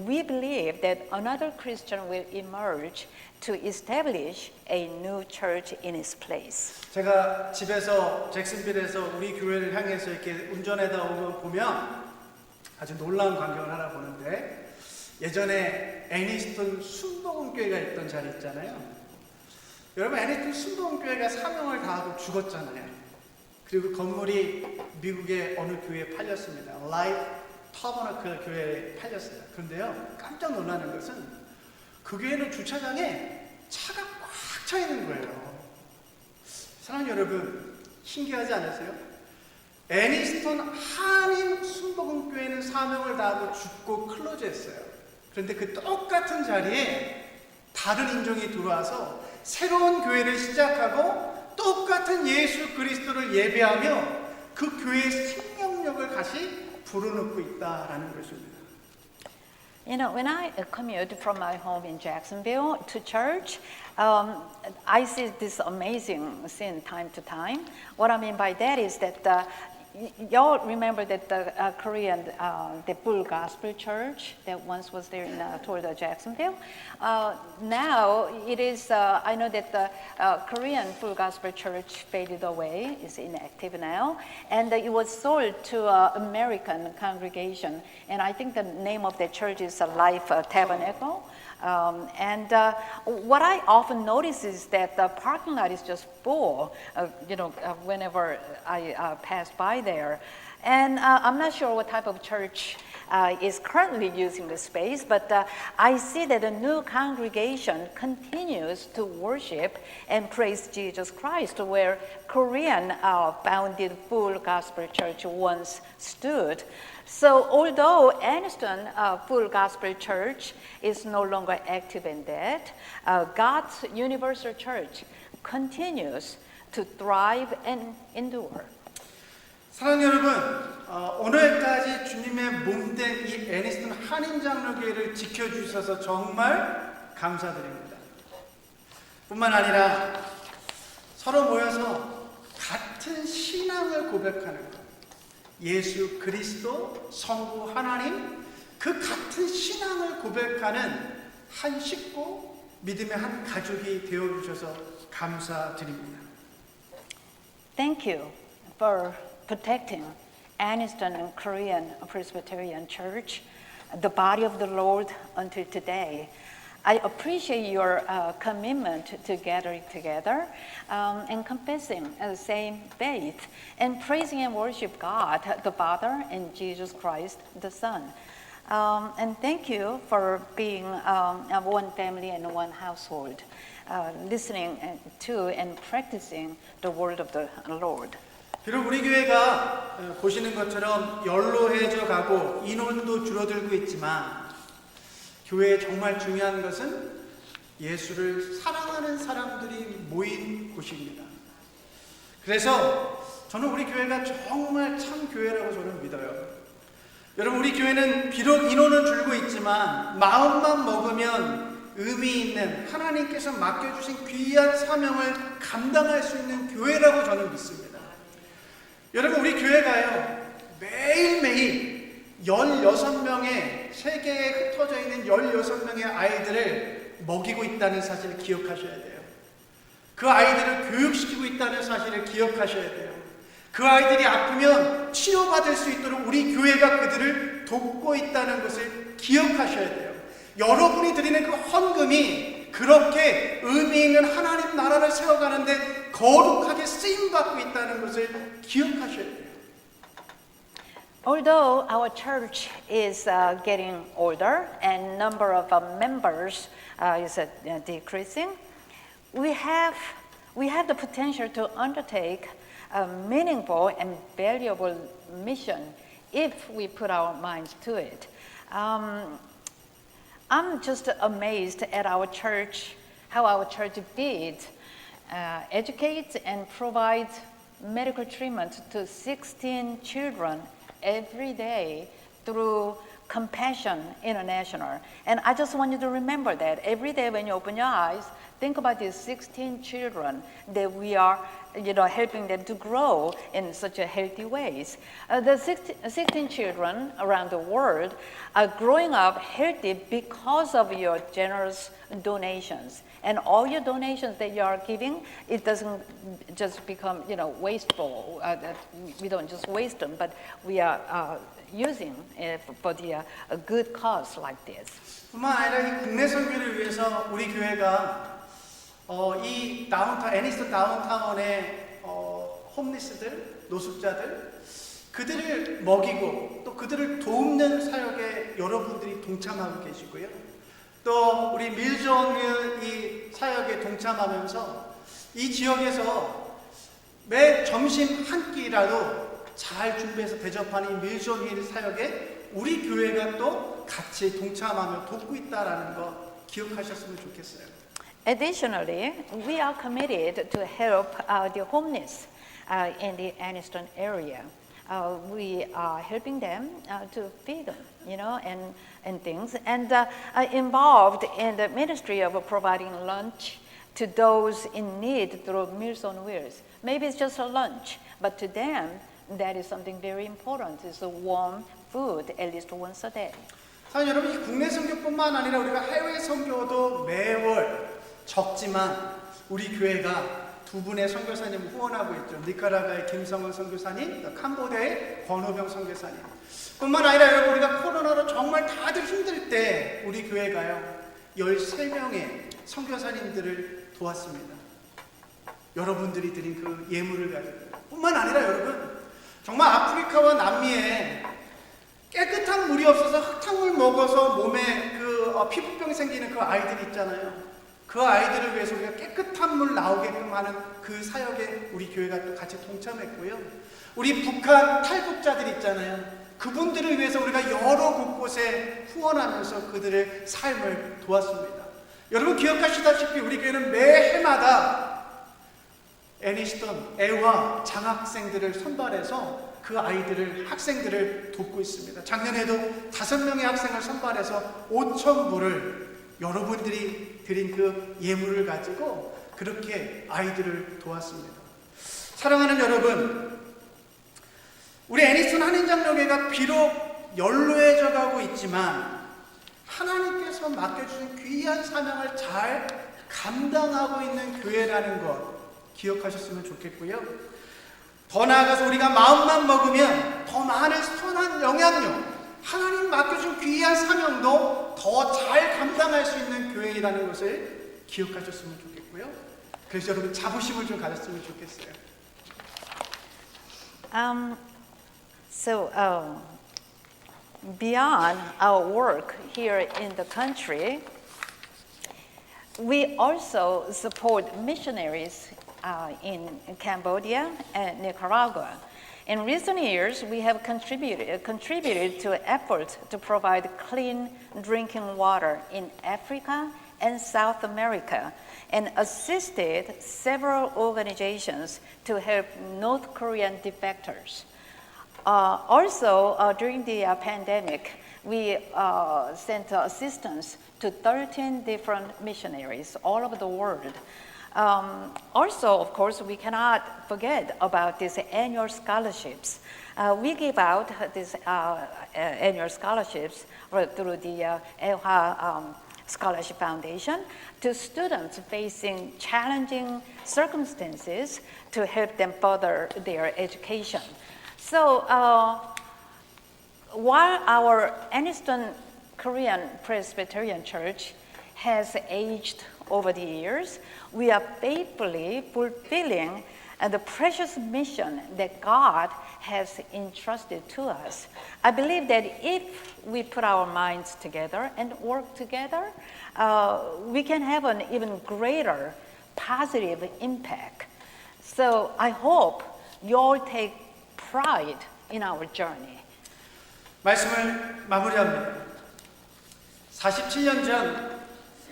we believe that another Christian will emerge to establish a new church in its place. 제가 집에서 잭슨빌에서 우리 교회를 향해서 이렇게 운전하다 보면 아주 놀라운 광경을 하나 보는데, 예전에 애니스톤 순복음교회가 있던 자리 있잖아요. 여러분, 애니스톤 순복음교회가 사명을 다하고 죽었잖아요. 그리고 건물이 미국의 어느 교회에 팔렸습니다. 라이프 터버너클 교회에 팔렸어요. 그런데요, 깜짝 놀라는 것은 그 교회는 주차장에 차가 꽉 차 있는 거예요. 사랑하는 여러분, 신기하지 않으세요? 애니스톤 한인 순복음교회는 사명을 다하고 죽고 클로즈했어요. 그런데 그 똑같은 자리에 다른 인종이 들어와서 새로운 교회를 시작하고 똑같은 예수 그리스도를 예배하며 그 교회의 생명력을 다시 불어넣고 있다라는 것입니다. When I commute from my home in Jacksonville to church, I see this amazing scene time to time. What I mean by that is that y'all remember that the Korean, the Full Gospel Church that once was there toward Jacksonville. Now it is, I know that the Korean Full Gospel Church faded away, is inactive now, and it was sold to an American congregation. And I think the name of the church is Life Tabernacle. And what I often notice is that the parking lot is just full, whenever I pass by there. And I'm not sure what type of church is currently using the space, but I see that a new congregation continues to worship and praise Jesus Christ, where Korean founded Full Gospel Church once stood. So although Aniston Full Gospel Church is no longer active and dead, God's Universal Church continues to thrive and endure. 사랑하는 여러분, 오늘까지 주님의 몸된 이 애니스톤 한인 장로교회를 지켜주셔서 정말 감사드립니다. 뿐만 아니라 서로 모여서 같은 신앙을 고백하는 것, 예수 그리스도 성부 하나님, 그 같은 신앙을 고백하는 한 식구, 믿음의 한 가족이 되어주셔서 감사드립니다. Thank you for protecting Aniston Korean Presbyterian Church, the body of the Lord until today. I appreciate your commitment to gathering together and confessing the same faith and praising and worship God, the Father, and Jesus Christ, the Son. And thank you for being one family and one household, listening to and practicing the word of the Lord. 비록 우리 교회가 보시는 것처럼 연로해져 가고 인원도 줄어들고 있지만 교회에 정말 중요한 것은 예수를 사랑하는 사람들이 모인 곳입니다. 그래서 저는 우리 교회가 정말 참 교회라고 저는 믿어요. 여러분, 우리 교회는 비록 인원은 줄고 있지만 마음만 먹으면 의미 있는 하나님께서 맡겨주신 귀한 사명을 감당할 수 있는 교회라고 저는 믿습니다. 여러분, 우리 교회가요, 매일매일 16명의 세계에 흩어져 있는 16명의 아이들을 먹이고 있다는 사실을 기억하셔야 돼요. 그 아이들을 교육시키고 있다는 사실을 기억하셔야 돼요. 그 아이들이 아프면 치료받을 수 있도록 우리 교회가 그들을 돕고 있다는 것을 기억하셔야 돼요. 여러분이 드리는 그 헌금이 그렇게 의미 있는 하나님 나라를 세워가는데 거룩하게 쓰임받고 있다는 것을 기억하셔야 돼요. Although our church is getting older and number of members is decreasing, we have the potential to undertake a meaningful and valuable mission if we put our minds to it. I'm just amazed at our church, how our church did educate and provide medical treatment to 16 children every day through Compassion International. And I just want you to remember that every day when you open your eyes, think about these 16 children that we are helping them to grow in such a healthy ways. The 16 children around the world are growing up healthy because of your generous donations. And all your donations that you are giving, it doesn't just become wasteful. We don't just waste them, but we are using it for the a good cause like this. 뿐만 아니라 이 국내 선교를 위해서 우리 교회가 이 애니스턴 다운타운의 홈리스들, 노숙자들, 그들을 먹이고 또 그들을 돕는 사역에 여러분들이 동참하고 계시고요. 또 우리 밀존 이 사역에 동참하면서 이 지역에서 매 점심 한 끼라도 잘 준비해서 대접하는 이 밀존 힐 사역에 우리 교회가 또 같이 동참하며 돕고 있다라는 거 기억하셨으면 좋겠어요. Additionally, we are committed to help the homeless in the Anniston area. We are helping them to feed them, and things, and involved in the ministry of providing lunch to those in need through Meals on Wheels. Maybe it's just a lunch, but to them, that is something very important. It's a warm food at least once a day. 사실 여러분, 이 국내 선교뿐만 아니라 우리가 해외 선교도 매월 적지만 우리 교회가 두 분의 선교사님을 후원하고 있죠. 니카라과의 김성원 선교사님, 캄보디아의 권호병 선교사님. 뿐만 아니라 여러분, 우리가 코로나로 정말 다들 힘들 때 우리 교회가요 13명의 선교사님들을 도왔습니다. 여러분들이 드린 그 예물을 가지고. 뿐만 아니라 여러분, 정말 아프리카와 남미에 깨끗한 물이 없어서 흙탕물 먹어서 몸에 피부병이 생기는 그 아이들 있잖아요. 그 아이들을 위해서 우리가 깨끗한 물 나오게끔 하는 그 사역에 우리 교회가 또 같이 동참했고요. 우리 북한 탈북자들 있잖아요. 그분들을 위해서 우리가 여러 곳곳에 후원하면서 그들의 삶을 도왔습니다. 여러분 기억하시다시피 우리 교회는 매해마다 애니스턴 애화 장학생들을 선발해서 그 아이들을 학생들을 돕고 있습니다. 작년에도 5명의 학생을 선발해서 5,000불을 여러분들이 드린 그 예물을 가지고 그렇게 아이들을 도왔습니다. 사랑하는 여러분, 우리 애니스턴 한인장로교회가 비록 연로해져 가고 있지만 하나님께서 맡겨주신 귀한 사명을 잘 감당하고 있는 교회라는 것 기억하셨으면 좋겠고요. 더 나아가서 우리가 마음만 먹으면 더 많은 선한 영향력, 하나님 맡겨준 귀한 사명도 더 잘 감당할 수 있는 교회라는 것을 기억하셨으면 좋겠고요. 그래서 여러분 자부심을 좀 가졌으면 좋겠어요. Beyond our work here in the country, we also support missionaries in Cambodia and Nicaragua. In recent years, we have contributed to efforts to provide clean drinking water in Africa and South America, and assisted several organizations to help North Korean defectors. Also, during the pandemic, we sent assistance to 13 different missionaries all over the world. Also, of course, we cannot forget about these annual scholarships. We give out these annual scholarships through the EHA Scholarship Foundation to students facing challenging circumstances to help them further their education. So while our Aniston Korean Presbyterian Church has aged over the years, we are faithfully fulfilling the precious mission that God has entrusted to us. I believe that if we put our minds together and work together, we can have an even greater positive impact. So I hope you all take pride in our journey. 말씀을 마무리합니다. 47년 전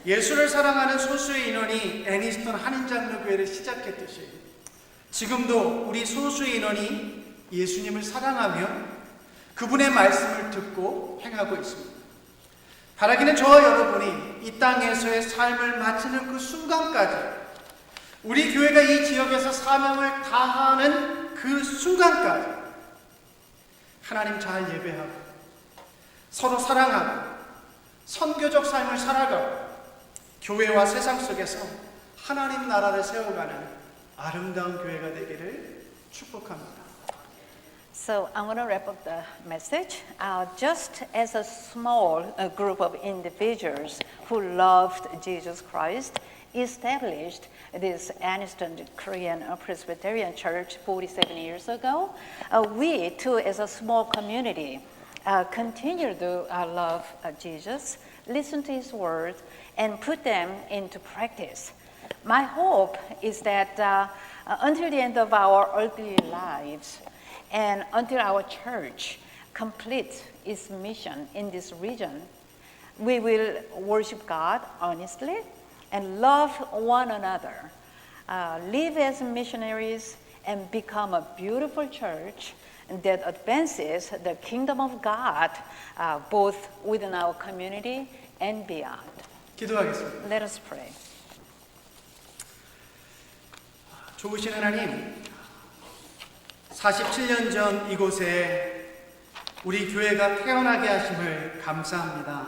예수를 사랑하는 소수의 인원이 애니스턴 한인장로교회를 시작했듯이 지금도 우리 소수의 인원이 예수님을 사랑하며 그분의 말씀을 듣고 행하고 있습니다. 바라기는 저와 여러분이 이 땅에서의 삶을 마치는 그 순간까지 우리 교회가 이 지역에서 사명을 다하는 그 순간까지 하나님 잘 예배하고 서로 사랑하고 선교적 삶을 살아가고 교회와 세상 속에서 하나님 나라를 세워가는 아름다운 교회가 되기를 축복합니다. So I'm going to wrap up the message. Just as a small group of individuals who loved Jesus Christ established this Aniston Korean Presbyterian Church 47 years ago, we too, as a small community, continue to love Jesus, listen to His words, and put them into practice. My hope is that until the end of our earthly lives, and until our church completes its mission in this region, we will worship God honestly and love one another, live as missionaries, and become a beautiful church that advances the kingdom of God both within our community and beyond. 기도하겠습니다. Let us pray. 좋으신 하나님, 47년 전 이곳에 우리 교회가 태어나게 하심을 감사합니다.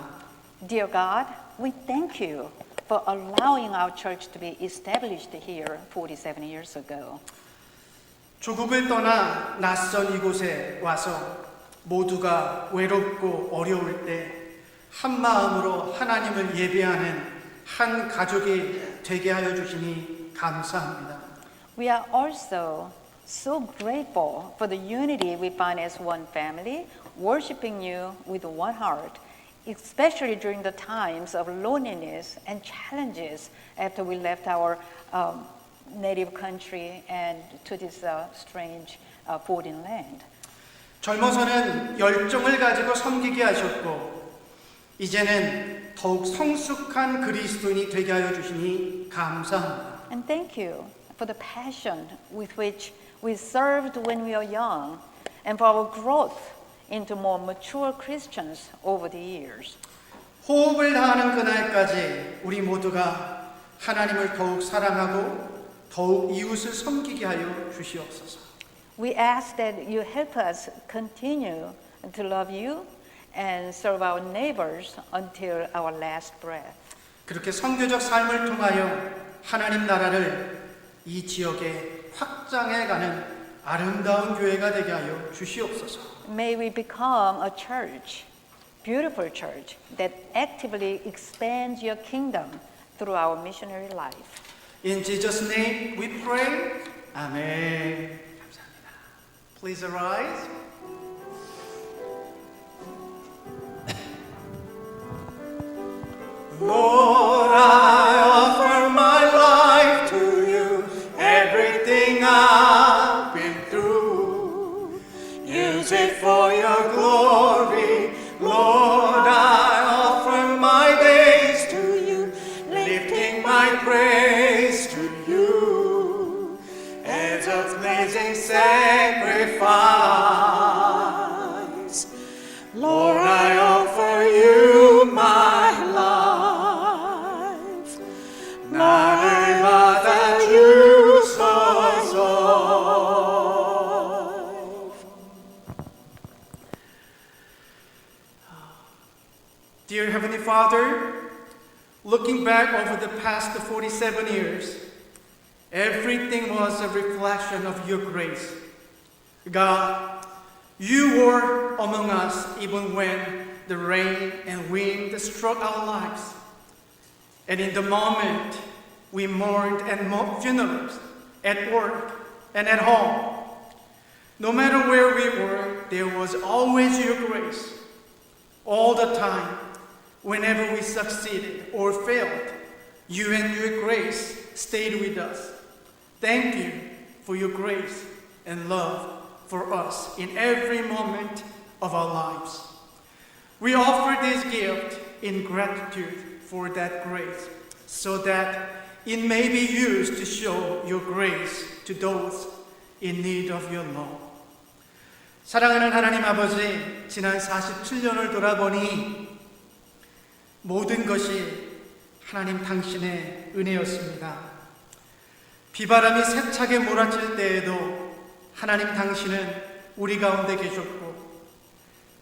Dear God, we thank you for allowing our church to be established here 47 years ago. 조국을 떠나 낯선 이곳에 와서 모두가 외롭고 어려울 때 한 마음으로 하나님을 예배하는 한 가족이 되게 하여 주시니 감사합니다. We are also so grateful for the unity we find as one family, worshiping you with one heart, especially during the times of loneliness and challenges after we left our native country and to this strange foreign land. 젊어서는 열정을 가지고 섬기게 하셨고 이제는 더욱 성숙한 그리스도인이 되게 하여 주시니 감사합니다. And thank you for the passion with which we served when we were young and for our growth into more mature Christians over the years. 호흡을 다하는 그날까지 우리 모두가 하나님을 더욱 사랑하고 더욱 이웃을 섬기게 하여 주시옵소서. We ask that you help us continue to love you and serve our neighbors until our last breath. 그렇게 선교적 삶을 통하여 하나님 나라를 이 지역에 확장해가는 아름다운 교회가 되게 하여 주시옵소서. May we become a church, beautiful church, that actively expands your kingdom through our missionary life. In Jesus' name we pray. 아멘. 감사합니다. Please arise. Lord, I offer my life to you, everything I've been through. Use it for your glory. Lord, I offer my days to you, lifting my praise to you as a pleasing sacrifice. Lord, I offer you my life. 나를 받아주소서. Dear Heavenly Father, looking back over the past 47 years, everything was a reflection of your grace. God, you were among us even when the rain and wind struck our lives. And in the moment, we mourned and mocked funerals at work and at home. No matter where we were, there was always your grace. All the time, whenever we succeeded or failed, you and your grace stayed with us. Thank you for your grace and love for us in every moment of our lives. We offer this gift in gratitude for that grace, so that it may be used to show your grace to those in need of your love. 사랑하는 하나님 아버지, 지난 47년을 돌아보니 모든 것이 하나님 당신의 은혜였습니다. 비바람이 세차게 몰아칠 때에도 하나님 당신은 우리 가운데 계셨고,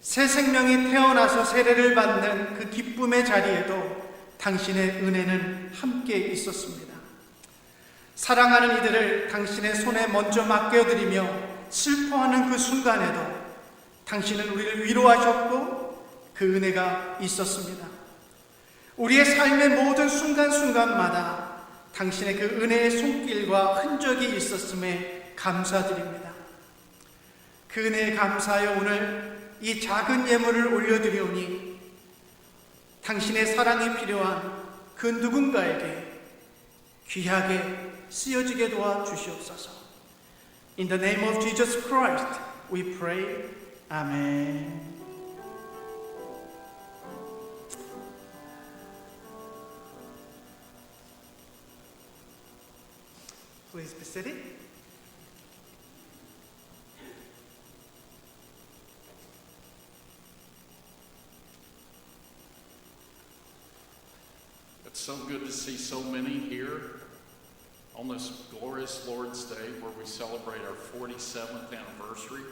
새 생명이 태어나서 세례를 받는 그 기쁨의 자리에도 당신의 은혜는 함께 있었습니다. 사랑하는 이들을 당신의 손에 먼저 맡겨드리며 슬퍼하는 그 순간에도 당신은 우리를 위로하셨고 그 은혜가 있었습니다. 우리의 삶의 모든 순간순간마다 당신의 그 은혜의 손길과 흔적이 있었음에 감사드립니다. 그 은혜에 감사하여 오늘 이 작은 예물을 올려드리오니 당신의 사랑이 필요한 그 누군가에게 귀하게 쓰여지게 도와주시옵소서. In the name of Jesus Christ, we pray. Amen. Please be seated. It's so good to see so many here on this glorious Lord's Day where we celebrate our 47th anniversary.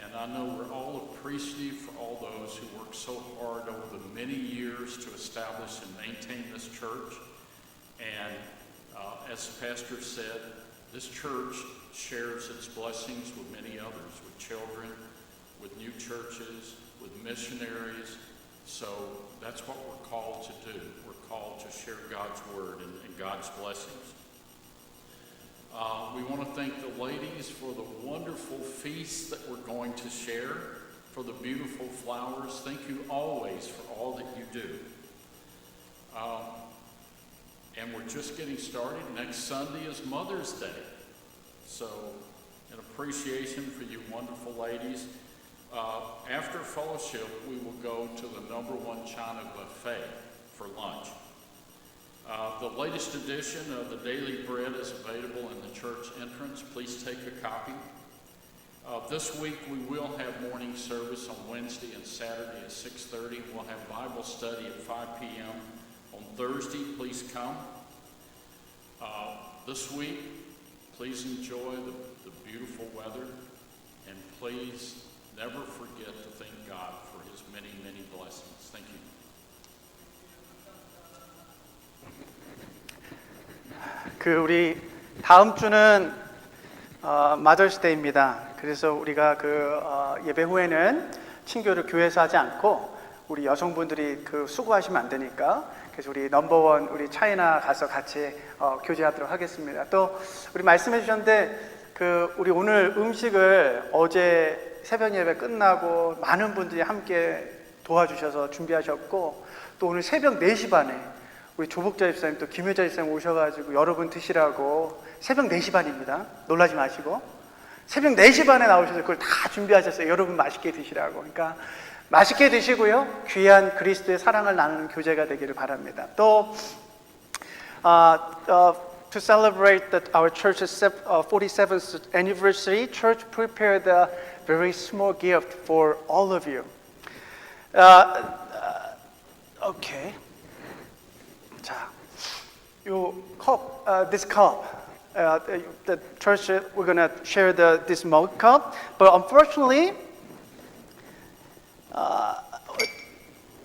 And I know we're all appreciative for all those who worked so hard over the many years to establish and maintain this church. And as the pastor said, this church shares its blessings with many others, with children, with new churches, with missionaries. So that's what we're called to do. We're called to share God's word and God's blessings. We want to thank the ladies for the wonderful feast that we're going to share, for the beautiful flowers. Thank you always for all that you do. And we're just getting started. Next Sunday is Mother's Day. So, in appreciation for you wonderful ladies, after fellowship, we will go to the #1 China buffet for lunch. The latest edition of the Daily Bread is available in the church entrance. Please take a copy. This week we will have morning service on Wednesday and Saturday at 6:30. We'll have Bible study at 5 p.m. On Thursday, please come. This week, please enjoy the beautiful weather, and please never forget to thank God for his many, many blessings. Thank you. 우리 다음 주는 마더스데이입니다. 그래서 우리가 예배 후에는 친교를 교회에서 하지 않고 우리 여성분들이 수고하시면 안 되니까, 그래서 우리 #1 우리 차이나 가서 같이 교제하도록 하겠습니다. 또 우리 말씀해 주셨는데 우리 오늘 음식을 어제 새벽 예배 끝나고 많은 분들이 함께 도와주셔서 준비하셨고, 또 오늘 새벽 4시 반에 우리 조복자 집사님 또 김효자 집사님 오셔가지고 여러분 드시라고, 새벽 4시 반입니다. 놀라지 마시고 새벽 4시 반에 나오셔서 그걸 다 준비하셨어요. 여러분 맛있게 드시라고. 그러니까 맛있게 드시고요, 귀한 그리스도의 사랑을 나누는 교제가 되기를 바랍니다. 또 to celebrate our church's 47th anniversary, church prepared a very small gift for all of you. Okay. 자, 요 cup, this cup. The church, we're gonna share this mug cup, but unfortunately,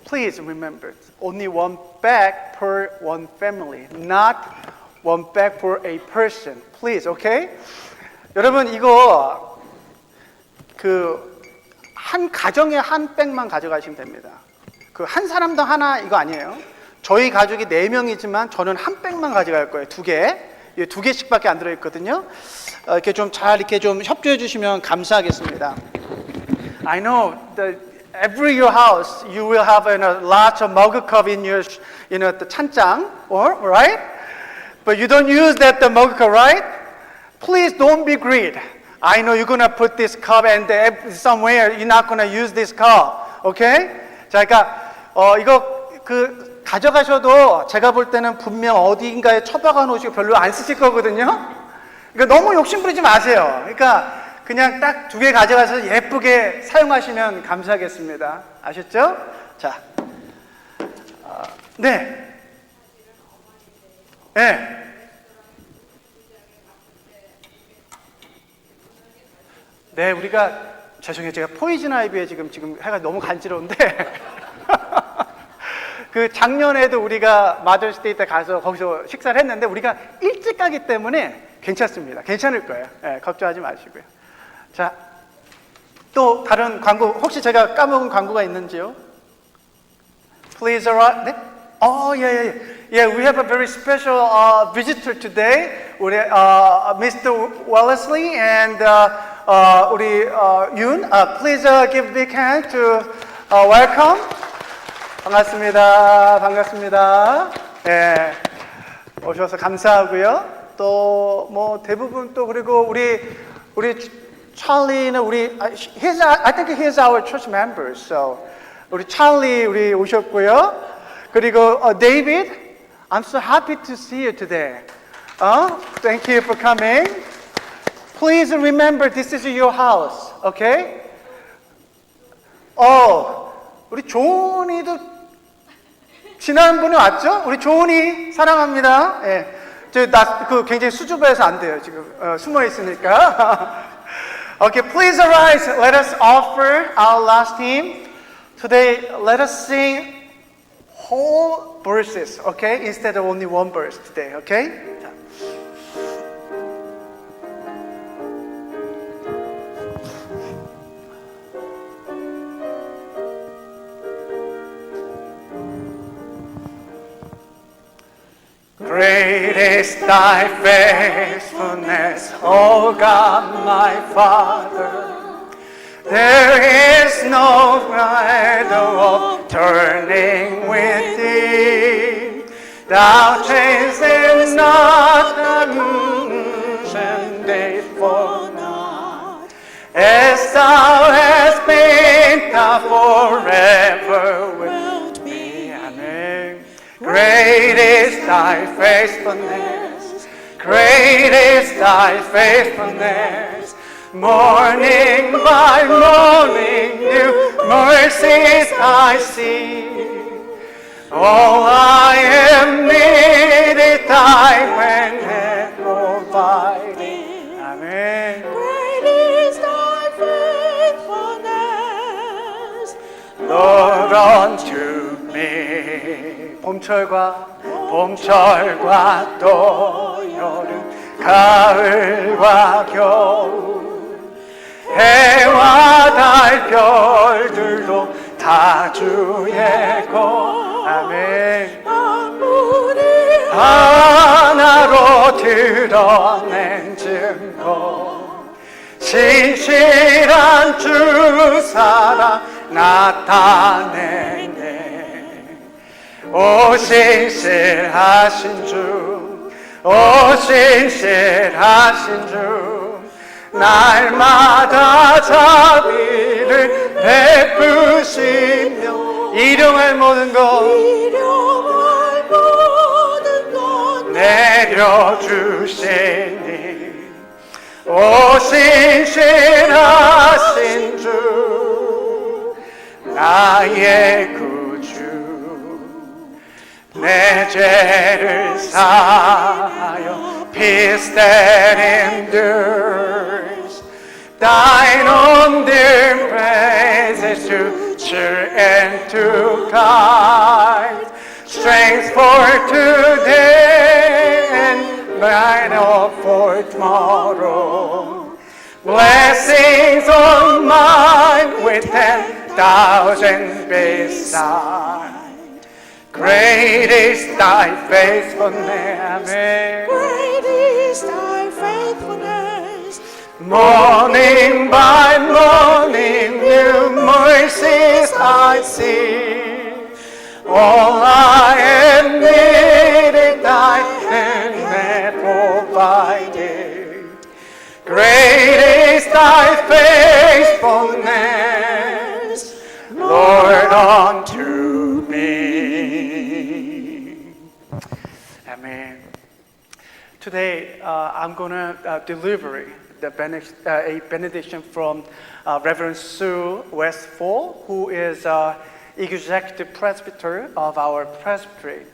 please remember, only one bag per one family, not one bag for a person. Please, okay? 여러분 이거 한 가정에 한 백만 가져가시면 됩니다. 한 사람당 하나 이거 아니에요. 저희 가족이 4명이지만 저는 한 백만 가져갈 거예요. 2개. 이 2개씩밖에 안 들어 있거든요. 이렇게 좀 잘 이렇게 좀 협조해 주시면 감사하겠습니다. I know that every your house you will have lots of mug cup in your the 찬장, or right? But you don't use the mug cup, right? Please don't be greedy. I know you're gonna put this cup and somewhere you're not gonna use this cup, okay? 자, 그러니까 이거 가져가셔도 제가 볼 때는 분명 어디인가에 처박아 놓으시고 별로 안 쓰실 거거든요. 그러니까 너무 욕심 부리지 마세요. 그러니까 그냥 딱 2개 가져가서 예쁘게 사용하시면 감사하겠습니다. 아셨죠? 자, 네. 네. 네, 우리가 죄송해요. 제가 포이즌 아이비에 지금 해가 너무 간지러운데 작년에도 우리가 마더스데이 때 가서 거기서 식사를 했는데 우리가 일찍 가기 때문에 괜찮습니다. 괜찮을 거예요. 네, 걱정하지 마시고요. 자, 또 다른 광고 혹시 제가 까먹은 광고가 있는지요? Please arrive. 네? Yeah. We have a very special visitor today. 우리 Mr. Wellesley and 우리 윤. Please give a big hand to welcome. 반갑습니다. 예, 오셔서 감사하고요. 또 뭐 대부분 또 그리고 우리 찰리는 I think he's our church member. So 우리 찰리 우리 오셨고요. 그리고 David, I'm so happy to see you today. Thank you for coming. Please remember this is your house, okay? 우리 조은이도 지난번에 왔죠? 우리 조은이 사랑합니다. 예. 굉장히 수줍어해서 안 돼요. 지금 숨어 있으니까. Okay, please arise. Let us offer our last hymn. Today, let us sing whole verses, okay? Instead of only one verse today, okay? 자. Great is thy faithfulness, O God my Father. There is no bridle of turning with thee. Thou changest not the moons and days for naught. As thou hast been, thou forever wilt be. Amen. Great is thy faithfulness, great is thy faithfulness. Morning by morning, new mercies I see. All I am needed, thy hand providing. Amen. Great is thy faithfulness, Lord, unto me. 봄철과 또 여름, 가을과 겨울, 해와 달 별들도 다 주의 것. 아멘. 만물이 하나로 드러낸 증거, 신실한 주 사랑 나타내네. 오 신실하신 주, 오 신실하신 주, 날마다 자비를 베푸시며 일용할 모든 것 내려주시니. 오 신실하신 주, 나의 구주 내 죄를 사하여 peace that endures thine own dear praises to cheer and to guide strength for today and mine hope for tomorrow blessings on mine with 10,000 beside great is thy faithfulness. Great is thy faithfulness. Morning by morning, new mercies I see. All I have needed, thy hand hath provided. Great is thy faithfulness, Lord, unto me. Amen. Today, I'm going to deliver a benediction from Reverend Sue Westfall, who is executive presbyter of our presbytery.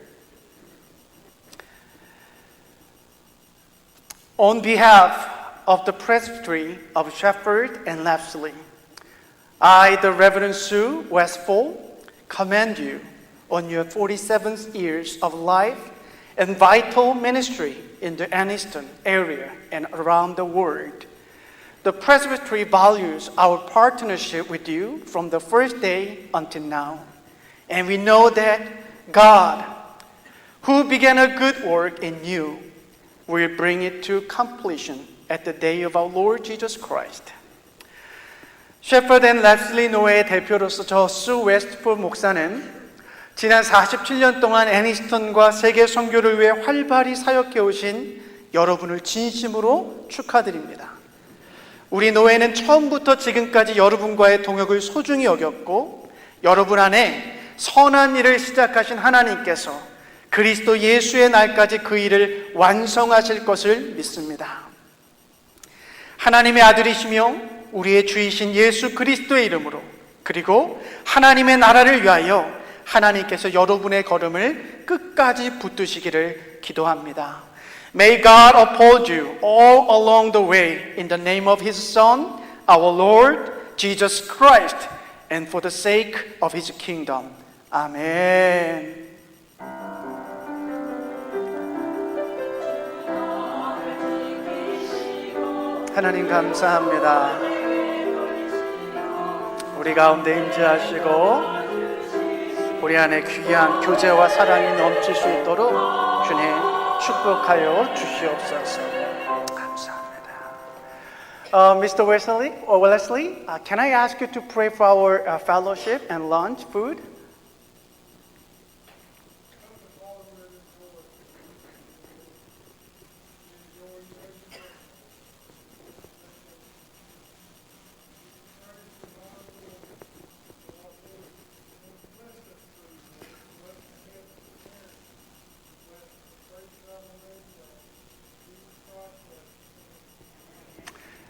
On behalf of the presbytery of Shepherd and Lapsley, I, the Reverend Sue Westfall, commend you on your 47 years of life and vital ministry in the Anniston area and around the world. The presbytery values our partnership with you from the first day until now. And we know that God, who began a good work in you, will bring it to completion at the day of our Lord Jesus Christ. 셰퍼드 앤 랩슬리 노회의 대표로서 저 수 웨스트풀 목사는 지난 47년 동안 애니스턴과 세계 선교를 위해 활발히 사역해 오신 여러분을 진심으로 축하드립니다. 우리 노회는 처음부터 지금까지 여러분과의 동역을 소중히 여겼고 여러분 안에 선한 일을 시작하신 하나님께서 그리스도 예수의 날까지 그 일을 완성하실 것을 믿습니다. 하나님의 아들이시며 우리의 주이신 예수 그리스도의 이름으로 그리고 하나님의 나라를 위하여 하나님께서 여러분의 걸음을 끝까지 붙드시기를 기도합니다. May God uphold you all along the way in the name of His Son, our Lord Jesus Christ, and for the sake of His kingdom. 아멘. 하나님 감사합니다. 우리 가운데 임재하시고 우리 안에 귀한 교제와 사랑이 넘칠 수 있도록 주님 축복하여 주시옵소서. 감사합니다. Mr. Wesley, can I ask you to pray for our fellowship and lunch food?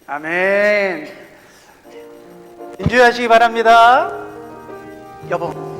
아멘. 인주하시기 바랍니다. 여보.